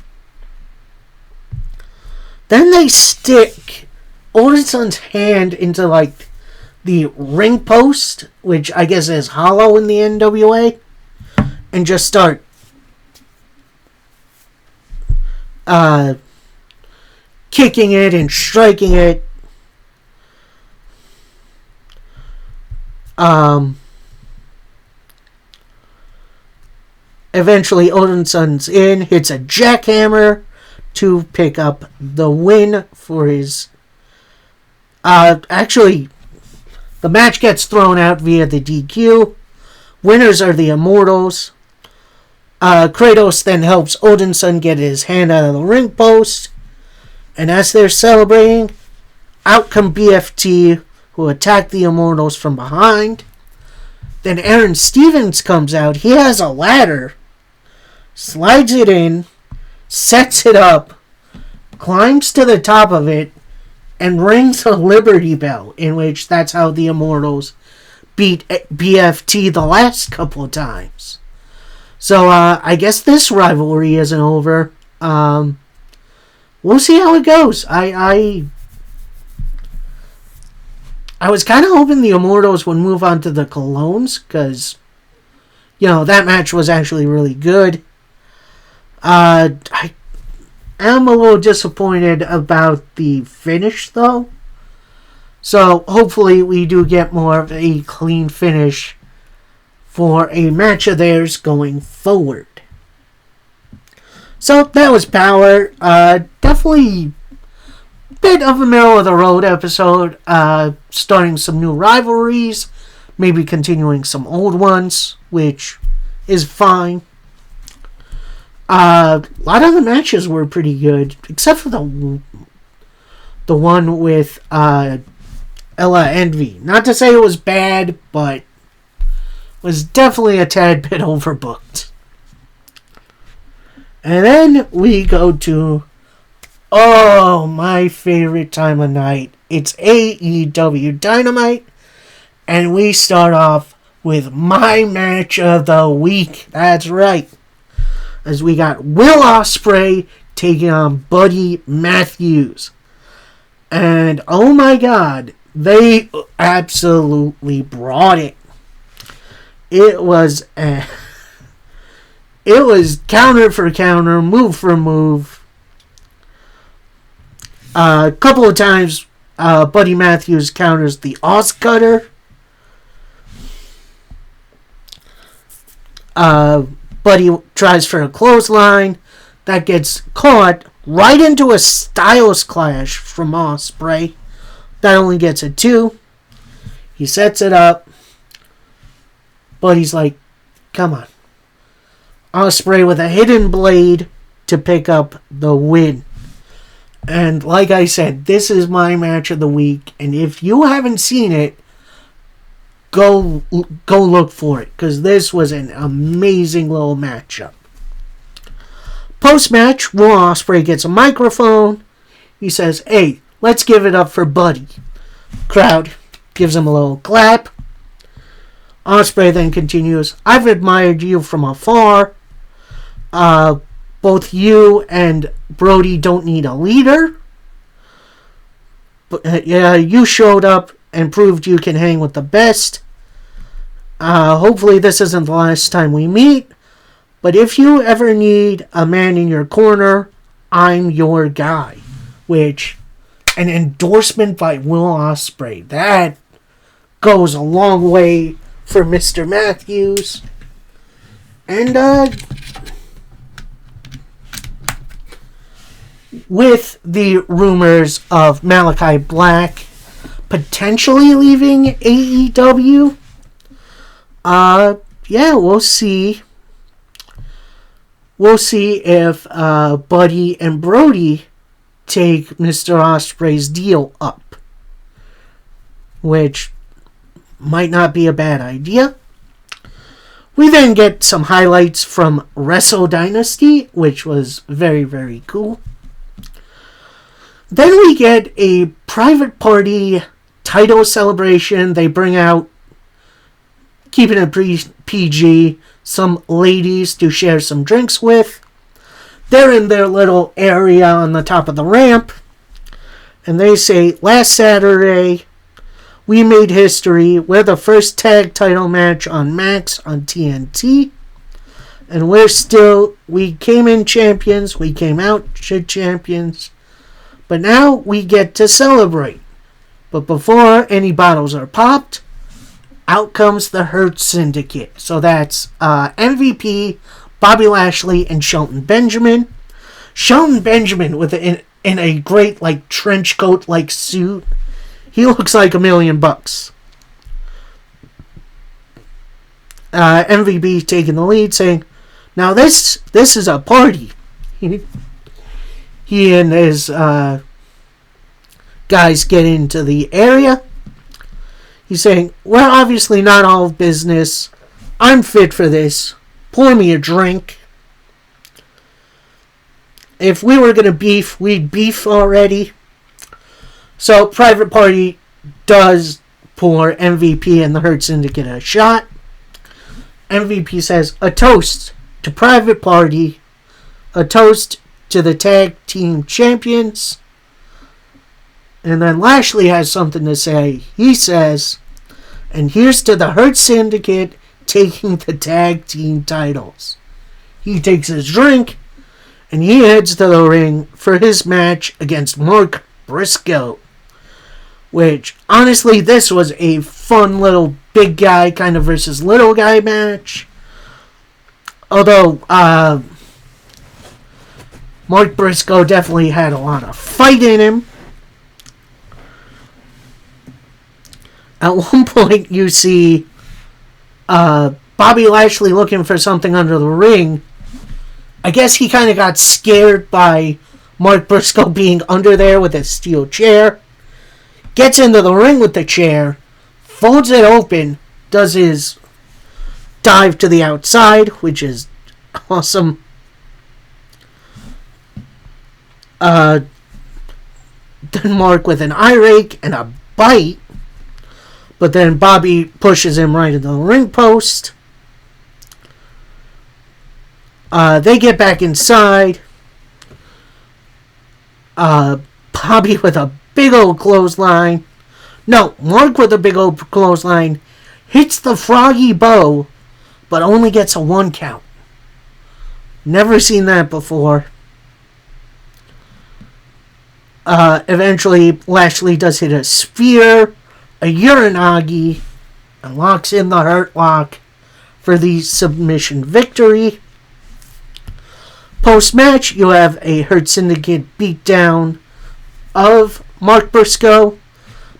Then they stick Odinson's hand into, like, the ring post, which I guess is hollow in the NWA, and just start kicking it and striking it. Eventually, Odinson's in, hits a jackhammer to pick up the win for his... Actually, the match gets thrown out via the DQ. Winners are the Immortals. Kratos then helps Odinson get his hand out of the ring post. And as they're celebrating, out come BFT, who attack the Immortals from behind. Then Aaron Stevens comes out. He has a ladder. Slides it in. Sets it up. Climbs to the top of it. And rings a Liberty Bell. In which that's how the Immortals beat BFT the last couple of times. So I guess this rivalry isn't over. We'll see how it goes. I was kind of hoping the Immortals would move on to the Colones, because, you know, that match was actually really good. I am a little disappointed about the finish, though. So, hopefully we do get more of a clean finish for a match of theirs going forward. So, that was Power. Definitely bit of a middle-of-the-road episode. Starting some new rivalries. Maybe continuing some old ones, which is fine. A lot of the matches were pretty good, except for the one with Ella Envy. Not to say it was bad, but was definitely a tad bit overbooked. And then we go to, my favorite time of night. It's AEW Dynamite. And we start off with my match of the week. That's right. As we got Will Ospreay taking on Buddy Matthews. And oh my god, they absolutely brought it. It was counter for counter, move for move. A couple of times, Buddy Matthews counters the Oscutter. Buddy tries for a clothesline. That gets caught right into a Styles Clash from Ospreay. That only gets a 2. He sets it up. Buddy's like, come on. Ospreay with a hidden blade to pick up the win. And like I said, this is my match of the week. And if you haven't seen it, go look for it. Because this was an amazing little matchup. Post-match, Will Ospreay gets a microphone. He says, hey, let's give it up for Buddy. Crowd gives him a little clap. Ospreay then continues, I've admired you from afar. Both you and Brody don't need a leader. But you showed up and proved you can hang with the best. Hopefully this isn't the last time we meet. But if you ever need a man in your corner, I'm your guy. Which, an endorsement by Will Ospreay. That goes a long way for Mr. Matthews. And, with the rumors of Malachi Black potentially leaving AEW, we'll see. We'll see if Buddy and Brody take Mr. Ospreay's deal up, which might not be a bad idea. We then get some highlights from Wrestle Dynasty, which was very, very cool. Then we get a private party title celebration. They bring out, keeping it PG, some ladies to share some drinks with. They're in their little area on the top of the ramp. And they say, last Saturday, we made history. We're the first tag title match on Max on TNT. And we came in champions. We came out champions. But now we get to celebrate. But before any bottles are popped, out comes the Hurt Syndicate. So that's MVP, Bobby Lashley, and Shelton Benjamin. Shelton Benjamin in a great trench coat suit. He looks like $1 million. MVP taking the lead, saying, "Now this is a party." He and his guys get into the area. He's saying, we're obviously not all business. I'm fit for this. Pour me a drink. If we were going to beef, we'd beef already. So Private Party does pour MVP and the Hurt Syndicate a shot. MVP says, a toast to Private Party. A toast to the tag team champions. And then Lashley has something to say. He says, and here's to the Hurt Syndicate taking the tag team titles. He takes his drink and he heads to the ring for his match against Mark Briscoe. Which, honestly, this was a fun little big guy kind of versus little guy match. Although, Mark Briscoe definitely had a lot of fight in him. At one point, you see Bobby Lashley looking for something under the ring. I guess he kind of got scared by Mark Briscoe being under there with a steel chair. Gets into the ring with the chair, folds it open, does his dive to the outside, which is awesome. Then Mark with an eye rake and a bite. But then Bobby pushes him right into the ring post. They get back inside. Bobby with a big old clothesline. No, Mark with a big old clothesline hits the Froggy Bow, but only gets a 1 count. Never seen that before. Eventually, Lashley does hit a spear, a Uranagi, and locks in the Hurt Lock for the submission victory. Post-match, you have a Hurt Syndicate beatdown of Mark Briscoe,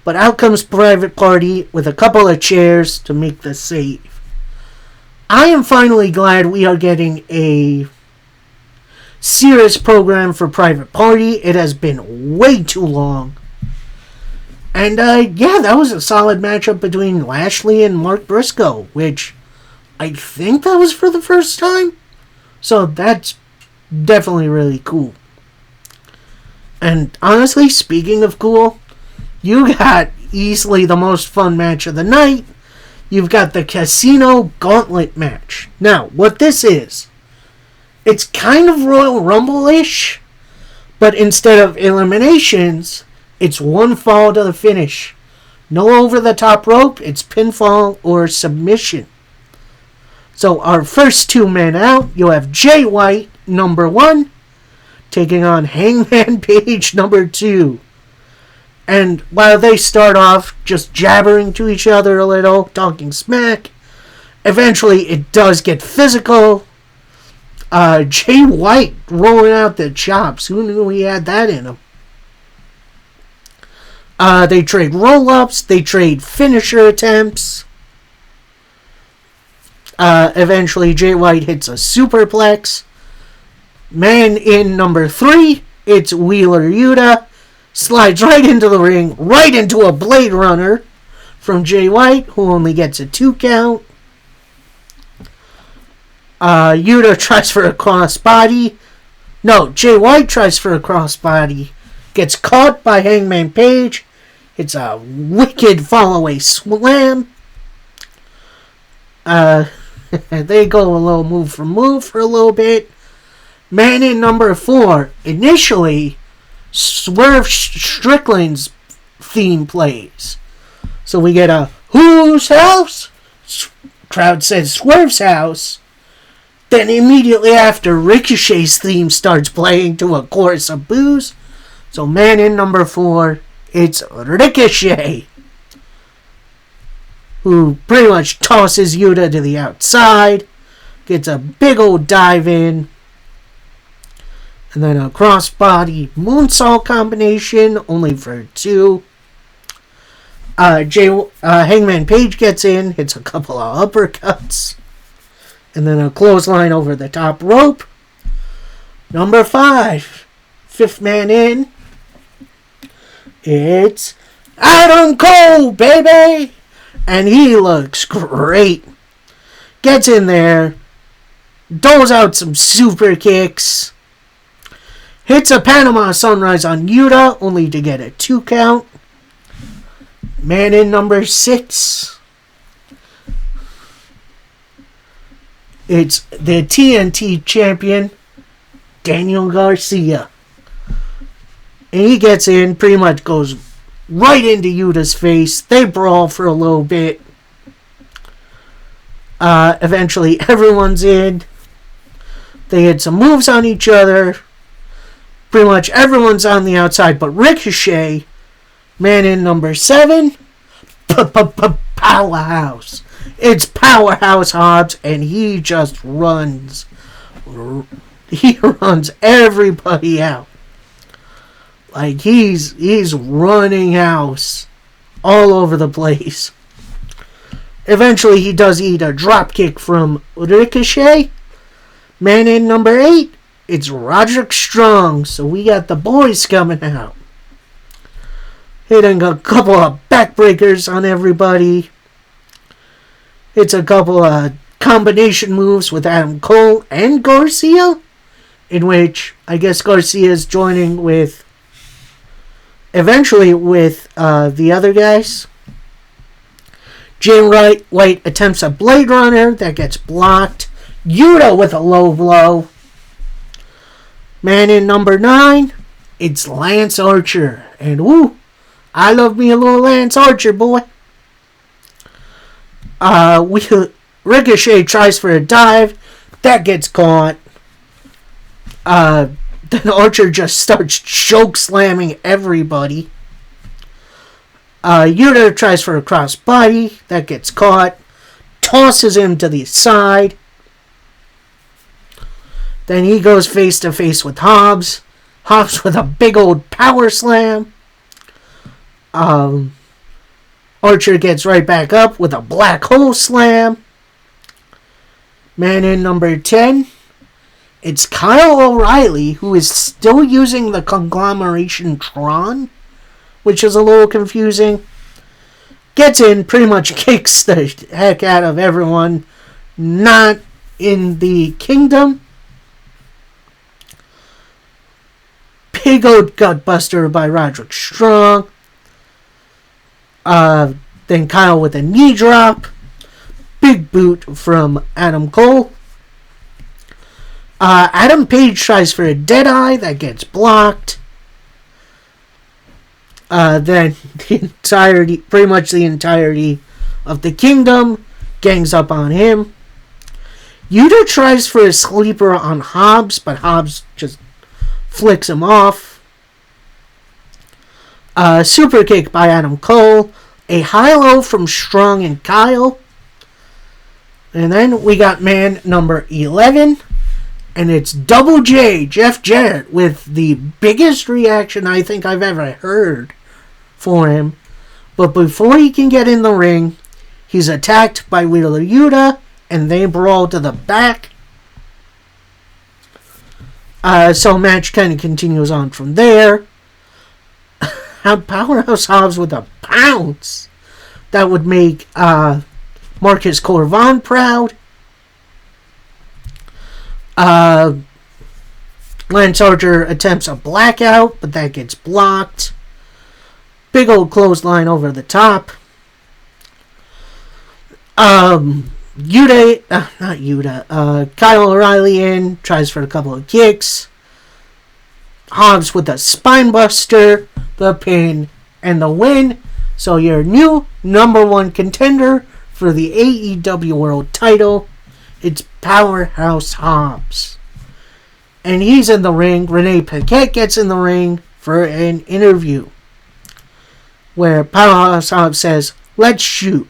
but out comes Private Party with a couple of chairs to make the save. I am finally glad we are getting a serious program for Private Party. It has been way too long. And yeah, that was a solid matchup between Lashley and Mark Briscoe, which I think that was for the first time. So that's definitely really cool. And honestly, speaking of cool, you got easily the most fun match of the night. You've got the Casino Gauntlet match. Now, what this is, it's kind of Royal Rumble-ish, but instead of eliminations, it's one fall to the finish. No over the top rope, it's pinfall or submission. So our first 2 men out, you have Jay White, number 1, taking on Hangman Page, number 2. And while they start off just jabbering to each other a little, talking smack, eventually it does get physical. Jay White rolling out the chops. Who knew he had that in him? They trade roll-ups. They trade finisher attempts. Eventually, Jay White hits a superplex. Man in number 3, it's Wheeler Yuta. Slides right into the ring, right into a Blade Runner from Jay White, who only gets a 2 count. Yuta tries for a crossbody. No, Jay White tries for a crossbody. Gets caught by Hangman Page. It's a wicked fall-away slam. They go a little move for move for a little bit. Man in number 4, initially, Swerve Strickland's theme plays. So we get a whose house? Crowd says Swerve's house. Then immediately after, Ricochet's theme starts playing to a chorus of boos. So man in number 4, it's Ricochet, who pretty much tosses Yuta to the outside. Gets a big old dive in. And then a crossbody moonsault combination, only for 2. Hangman Page gets in, hits a couple of uppercuts. And then a clothesline over the top rope. Number 5, 5th man in. It's Adam Cole, baby! And he looks great. Gets in there. Doles out some super kicks. Hits a Panama Sunrise on Yuta, only to get a 2 count. Man in number 6. It's the TNT champion, Daniel Garcia. And he gets in, pretty much goes right into Yuta's face. They brawl for a little bit. Eventually, everyone's in. They hit some moves on each other. Pretty much everyone's on the outside, but Ricochet, man in number 7, Powerhouse. It's Powerhouse Hobbs, and he just runs. He runs everybody out. Like, he's running house all over the place. Eventually, he does eat a dropkick from Ricochet. Man in number 8, it's Roderick Strong. So we got the boys coming out. Hitting a couple of backbreakers on everybody. It's a couple of combination moves with Adam Cole and Garcia, in which I guess Garcia is joining with, eventually with the other guys. Jay White attempts a Blade Runner that gets blocked. Yuta with a low blow. Man in number 9, It's Lance Archer. And woo, I love me a little Lance Archer, boy. Ricochet tries for a dive. That gets caught. Then Archer just starts choke slamming everybody. Yuta tries for a crossbody. That gets caught. Tosses him to the side. Then he goes face to face with Hobbs. Hobbs with a big old power slam. Archer gets right back up with a black hole slam. Man in number 10. It's Kyle O'Reilly, who is still using the conglomeration Tron, which is a little confusing. Gets in, pretty much kicks the heck out of everyone not in the kingdom. Big old gutbuster by Roderick Strong. Then Kyle with a knee drop. Big boot from Adam Cole. Adam Page tries for a Deadeye. That gets blocked. Then pretty much the entirety of the kingdom gangs up on him. Yuta tries for a sleeper on Hobbs, but Hobbs just flicks him off. Super kick by Adam Cole. A high-low from Strong and Kyle. And then we got man number 11. And it's Double J, Jeff Jarrett, with the biggest reaction I think I've ever heard for him. But before he can get in the ring, he's attacked by Wheeler Yuta, and they brawl to the back. So match kind of continues on from there. Powerhouse Hobbs with a pounce. That would make Marcus Corvon proud. Lance Archer attempts a blackout, but that gets blocked. Big old clothesline over the top. Kyle O'Reilly in, tries for a couple of kicks. Hobbs with a spinebuster, the pin, and the win. So your new number one contender for the AEW World title, it's Powerhouse Hobbs. And he's in the ring. Renee Paquette gets in the ring for an interview where Powerhouse Hobbs says, "Let's shoot.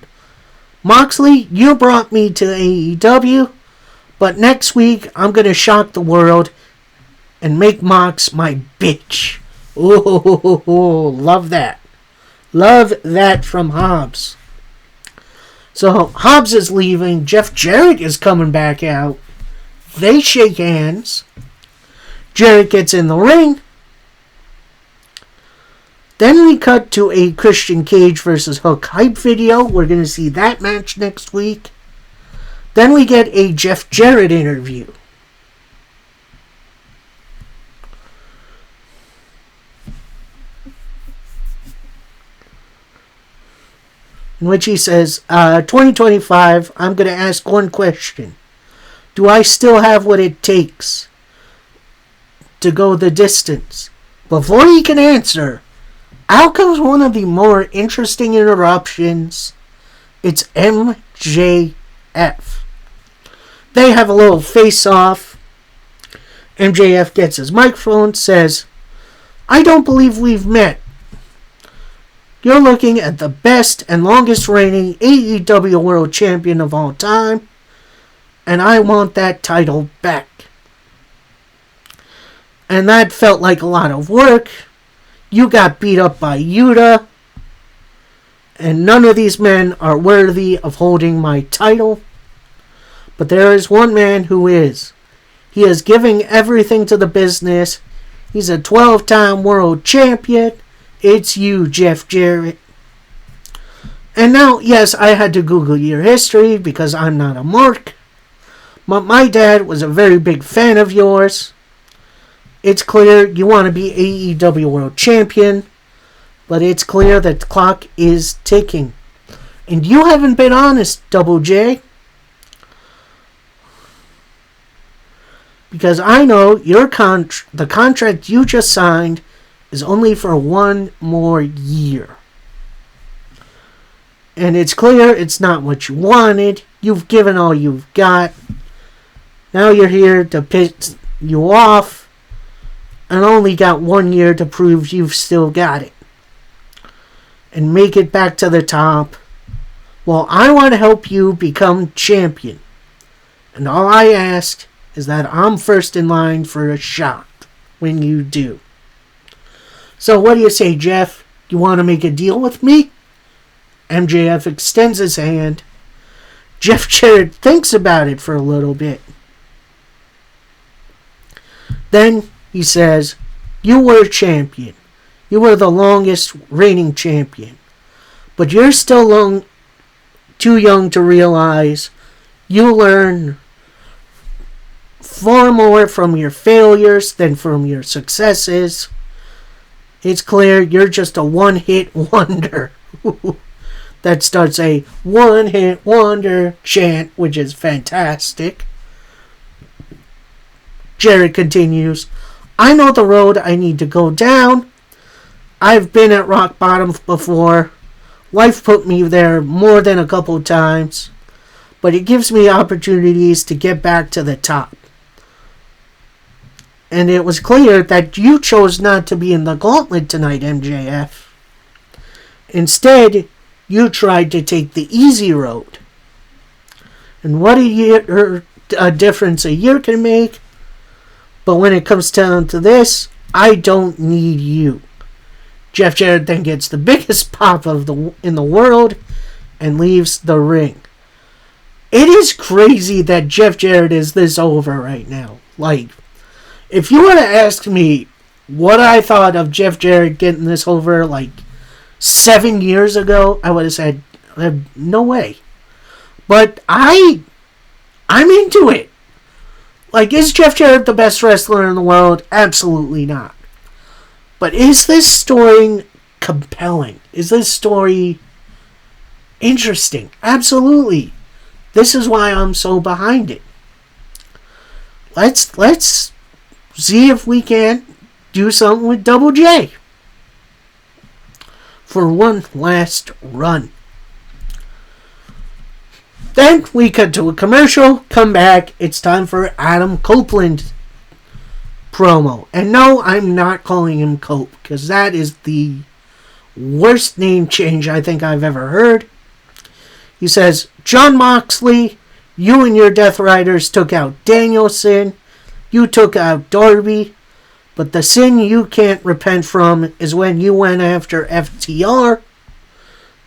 Moxley, you brought me to AEW, but next week I'm going to shock the world and make Mox my bitch." Oh, love that. Love that from Hobbs. So Hobbs is leaving. Jeff Jarrett is coming back out. They shake hands. Jarrett gets in the ring. Then we cut to a Christian Cage versus Hook hype video. We're going to see that match next week. Then we get a Jeff Jarrett interview. In which he says, 2025, I'm going to ask one question. Do I still have what it takes to go the distance? Before he can answer, out comes one of the more interesting interruptions. It's MJF. They have a little face-off. MJF gets his microphone, says, "I don't believe we've met. You're looking at the best and longest reigning AEW World Champion of all time, and I want that title back." And that felt like a lot of work. You got beat up by Yuta, and none of these men are worthy of holding my title. But there is one man who is. He is giving everything to the business. He's a 12-time world champion. It's you, Jeff Jarrett. And now, yes, I had to Google your history because I'm not a mark. But my dad was a very big fan of yours. It's clear you want to be AEW World Champion. But it's clear that the clock is ticking. And you haven't been honest, Double J. Because I know the contract you just signed is only for 1 more year. And it's clear it's not what you wanted. You've given all you've got. Now you're here to piss you off and only got 1 year to prove you've still got it. And make it back to the top. Well, I want to help you become champion. And all I ask is that I'm first in line for a shot when you do. So what do you say, Jeff? You want to make a deal with me? MJF extends his hand. Jeff Jarrett thinks about it for a little bit. Then he says, you were champion. You were the longest reigning champion. But you're still too young to realize you learn far more from your failures than from your successes. It's clear you're just a one-hit wonder. That starts a one-hit wonder chant, which is fantastic. Jarrett continues, I know the road I need to go down. I've been at rock bottom before. Life put me there more than a couple times. But it gives me opportunities to get back to the top. And it was clear that you chose not to be in the gauntlet tonight, MJF. Instead, you tried to take the easy road. And what a difference a year can make. But when it comes down to this, I don't need you. Jeff Jarrett then gets the biggest pop in the world and leaves the ring. It is crazy that Jeff Jarrett is this over right now. Like, if you were to ask me what I thought of Jeff Jarrett getting this over like 7 years ago, I would have said, no way. But I'm into it. Like, is Jeff Jarrett the best wrestler in the world? Absolutely not. But is this story compelling? Is this story interesting? Absolutely. This is why I'm so behind it. Let's see if we can't do something with Double J for one last run. Then we cut to a commercial, come back, it's time for Adam Copeland promo. And no, I'm not calling him Cope, because that is the worst name change I think I've ever heard. He says, Jon Moxley, you and your Death Riders took out Danielson, you took out Darby, but the sin you can't repent from is when you went after FTR.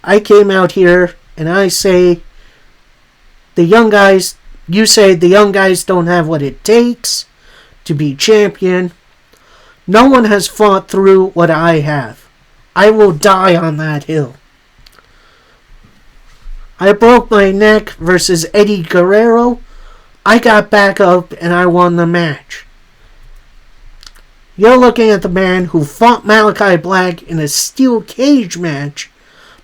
I came out here and I say, you say the young guys don't have what it takes to be champion. No one has fought through what I have. I will die on that hill. I broke my neck versus Eddie Guerrero. I got back up and I won the match. You're looking at the man who fought Malachi Black in a steel cage match,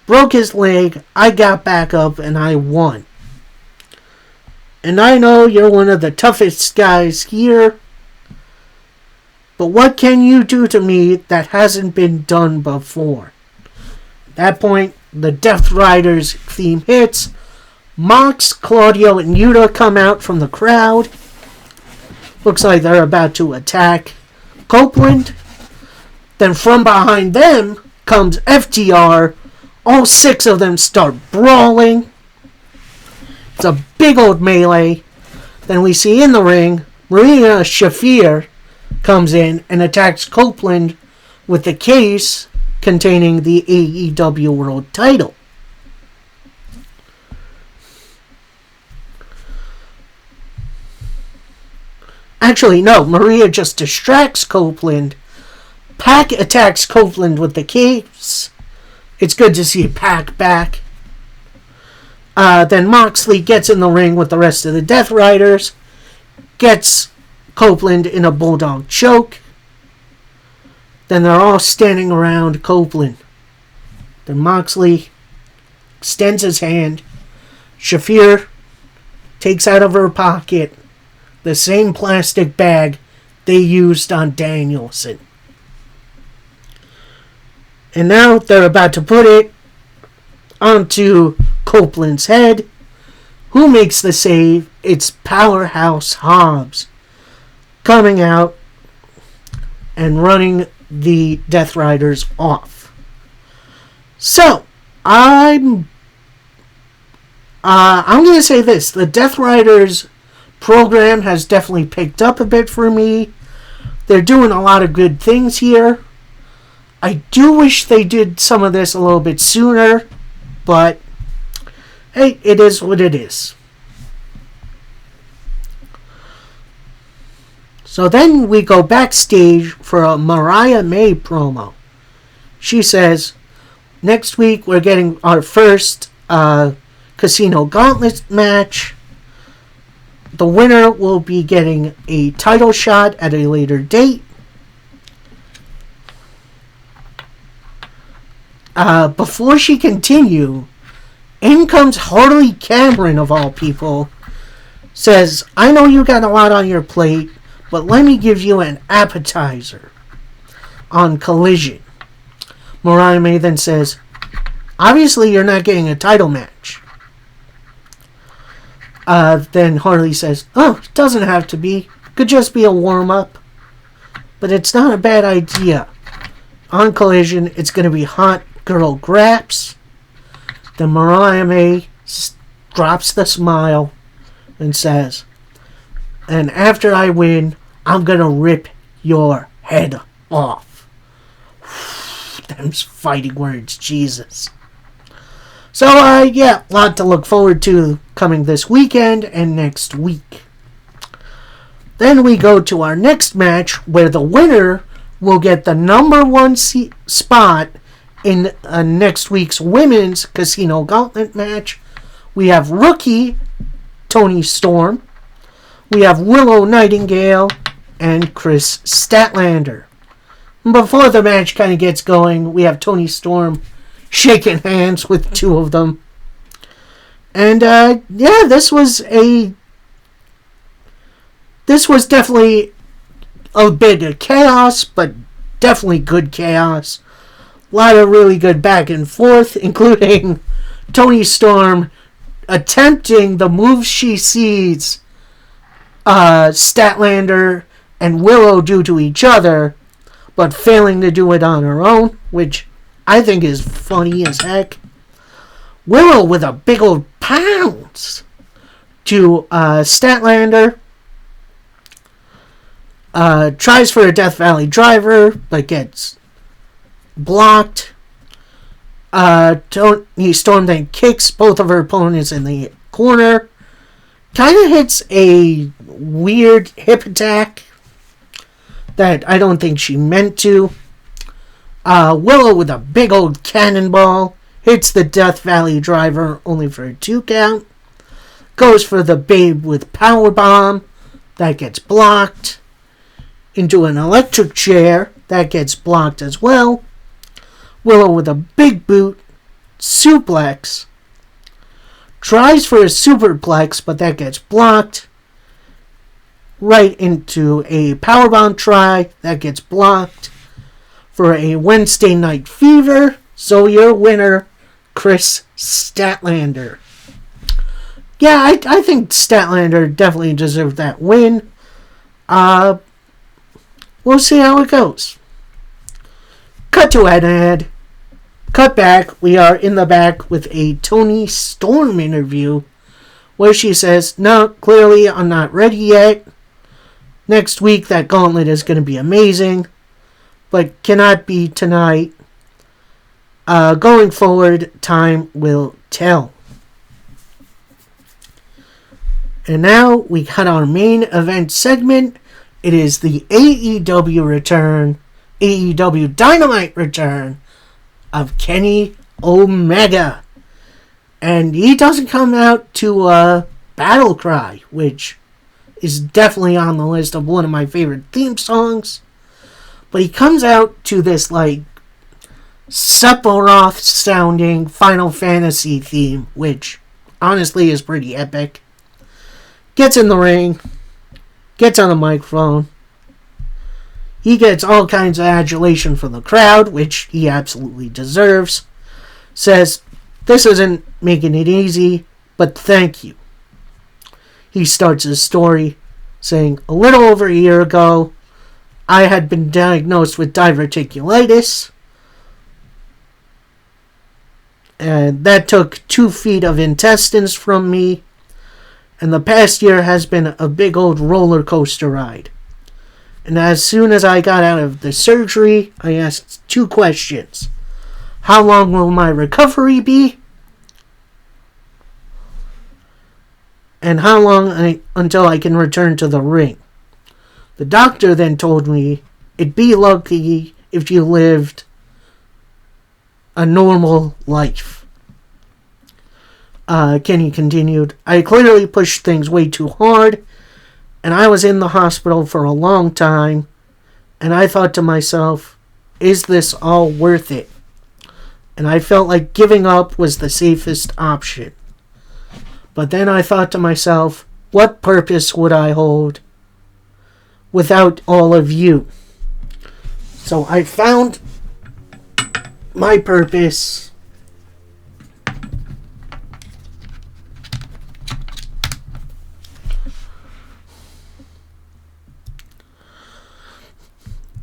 broke his leg, I got back up and I won. And I know you're one of the toughest guys here, but what can you do to me that hasn't been done before? At that point, the Death Riders theme hits. Mox, Claudio, and Yuta come out from the crowd. Looks like they're about to attack Copeland. Then from behind them comes FTR. All 6 of them start brawling. It's a big old melee. Then we see in the ring, Marina Shafir comes in and attacks Copeland with the case containing the AEW World title. Actually, no, Maria just distracts Copeland. Pac attacks Copeland with the case. It's good to see Pac back. Then Moxley gets in the ring with the rest of the Death Riders. Gets Copeland in a bulldog choke. Then they're all standing around Copeland. Then Moxley extends his hand. Shafir takes out of her pocket the same plastic bag they used on Danielson. And now they're about to put it onto Copeland's head. Who makes the save? It's Powerhouse Hobbs coming out and running the Death Riders off. So, I'm going to say this. The Death Riders program has definitely picked up a bit for me. They're doing a lot of good things here. I do wish they did some of this a little bit sooner, but hey, it is what it is. So then we go backstage for a Mariah May promo. She says, next week we're getting our first Casino Gauntlet match. The winner will be getting a title shot at a later date. Before she continue, in comes Harley Cameron, of all people, says, I know you got a lot on your plate, but let me give you an appetizer on Collision. Mariah May then says, obviously you're not getting a title match. Then Harley says, oh, it doesn't have to be. Could just be a warm-up. But it's not a bad idea. On Collision, it's going to be Hot Girl Graps. Then Mariah May drops the smile and says, and after I win, I'm going to rip your head off. Them's fighting words, Jesus. So, yeah, a lot to look forward to coming this weekend and next week. Then we go to our next match, where the winner will get the number one spot in next week's Women's Casino Gauntlet match. We have rookie Toni Storm. We have Willow Nightingale and Chris Statlander. Before the match kind of gets going, we have Toni Storm shaking hands with two of them. And, yeah, this was definitely a bit of chaos, but definitely good chaos. A lot of really good back and forth, including Toni Storm attempting the moves she sees Statlander and Willow do to each other, but failing to do it on her own, which I think is funny as heck. Willow with a big old pounce to Statlander. Tries for a Death Valley driver, but gets blocked. Toni Storm then kicks both of her opponents in the corner. Kind of hits a weird hip attack that I don't think she meant to. Willow with a big old cannonball hits the Death Valley driver only for a 2 count. Goes for the Babe with powerbomb. That gets blocked. Into an electric chair. That gets blocked as well. Willow with a big boot. Suplex. Tries for a superplex, but that gets blocked. Right into a powerbomb try. That gets blocked. For a Wednesday Night Fever. So your winner, Chris Statlander. Yeah, I think Statlander definitely deserved that win. We'll see how it goes. Cut to an ad. Cut back. We are in the back with a Toni Storm interview where she says, no, clearly I'm not ready yet. Next week that gauntlet is going to be amazing, but cannot be tonight. Going forward, time will tell. And now we got our main event segment. It is the AEW return, AEW Dynamite return of Kenny Omega. And he doesn't come out to Battle Cry, which is definitely on the list of one of my favorite theme songs. But he comes out to this, like, Sephiroth sounding Final Fantasy theme, which honestly is pretty epic. Gets in the ring, gets on the microphone. He gets all kinds of adulation from the crowd, which he absolutely deserves. Says, "This isn't making it easy, but thank you." He starts his story saying, "A little over a year ago, I had been diagnosed with diverticulitis, and that took 2 feet of intestines from me, and the past year has been a big old roller coaster ride. And as soon as I got out of the surgery, I asked 2 questions. How long will my recovery be? And how long until I can return to the ring?" The doctor then told me it'd be lucky if you lived a normal life. Kenny continued, "I clearly pushed things way too hard, and I was in the hospital for a long time, and I thought to myself, is this all worth it? And I felt like giving up was the safest option. But then I thought to myself, what purpose would I hold without all of you? So I found my purpose.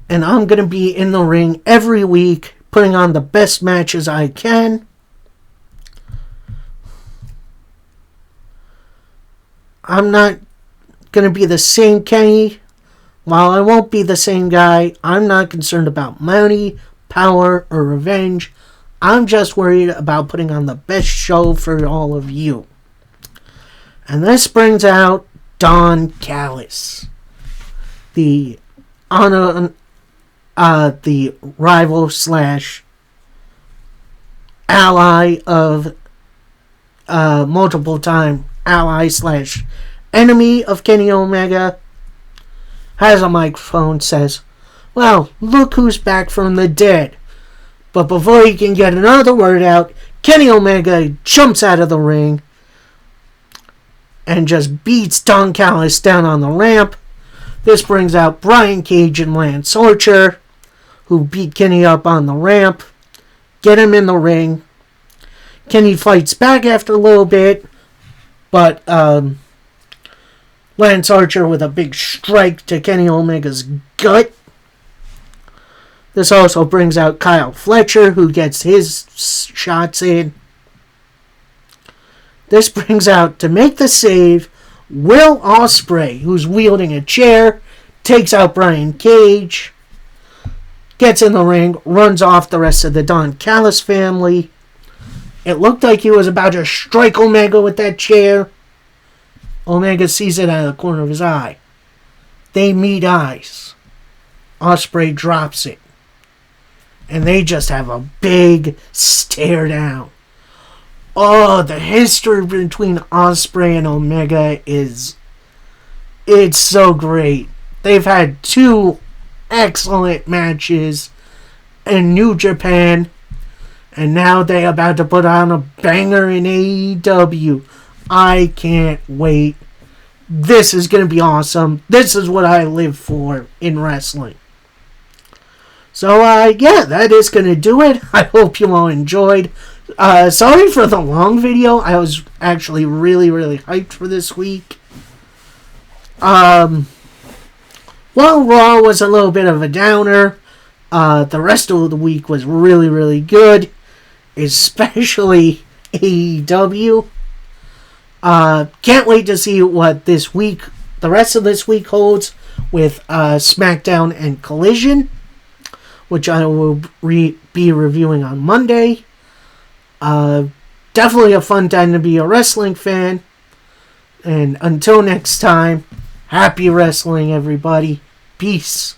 And I'm going to be in the ring every week, putting on the best matches I can. I'm not going to be the same Kenny. While I won't be the same guy, I'm not concerned about money, power, or revenge. I'm just worried about putting on the best show for all of you." And this brings out Don Callis, the rival slash ally of multiple time ally slash enemy of Kenny Omega, has a microphone, says, "Well, look who's back from the dead." But before he can get another word out, Kenny Omega jumps out of the ring and just beats Don Callis down on the ramp. This brings out Brian Cage and Lance Archer, who beat Kenny up on the ramp, get him in the ring. Kenny fights back after a little bit, but Lance Archer with a big strike to Kenny Omega's gut. This also brings out Kyle Fletcher, who gets his shots in. This brings out, to make the save, Will Ospreay, who's wielding a chair, takes out Brian Cage, gets in the ring, runs off the rest of the Don Callis family. It looked like he was about to strike Omega with that chair. Omega sees it out of the corner of his eye. They meet eyes. Ospreay drops it. And they just have a big stare down. Oh, the history between Ospreay and Omega it's so great. They've had 2 excellent matches in New Japan, and now they're about to put on a banger in AEW. I can't wait. This is going to be awesome. This is what I live for in wrestling. So, yeah, that is going to do it. I hope you all enjoyed. Sorry for the long video. I was actually really, really hyped for this week. Well, Raw was a little bit of a downer. The rest of the week was really, really good. Especially AEW. Can't wait to see what the rest of this week holds with SmackDown and Collision, which I will be reviewing on Monday. Definitely a fun time to be a wrestling fan. And until next time, happy wrestling, everybody. Peace.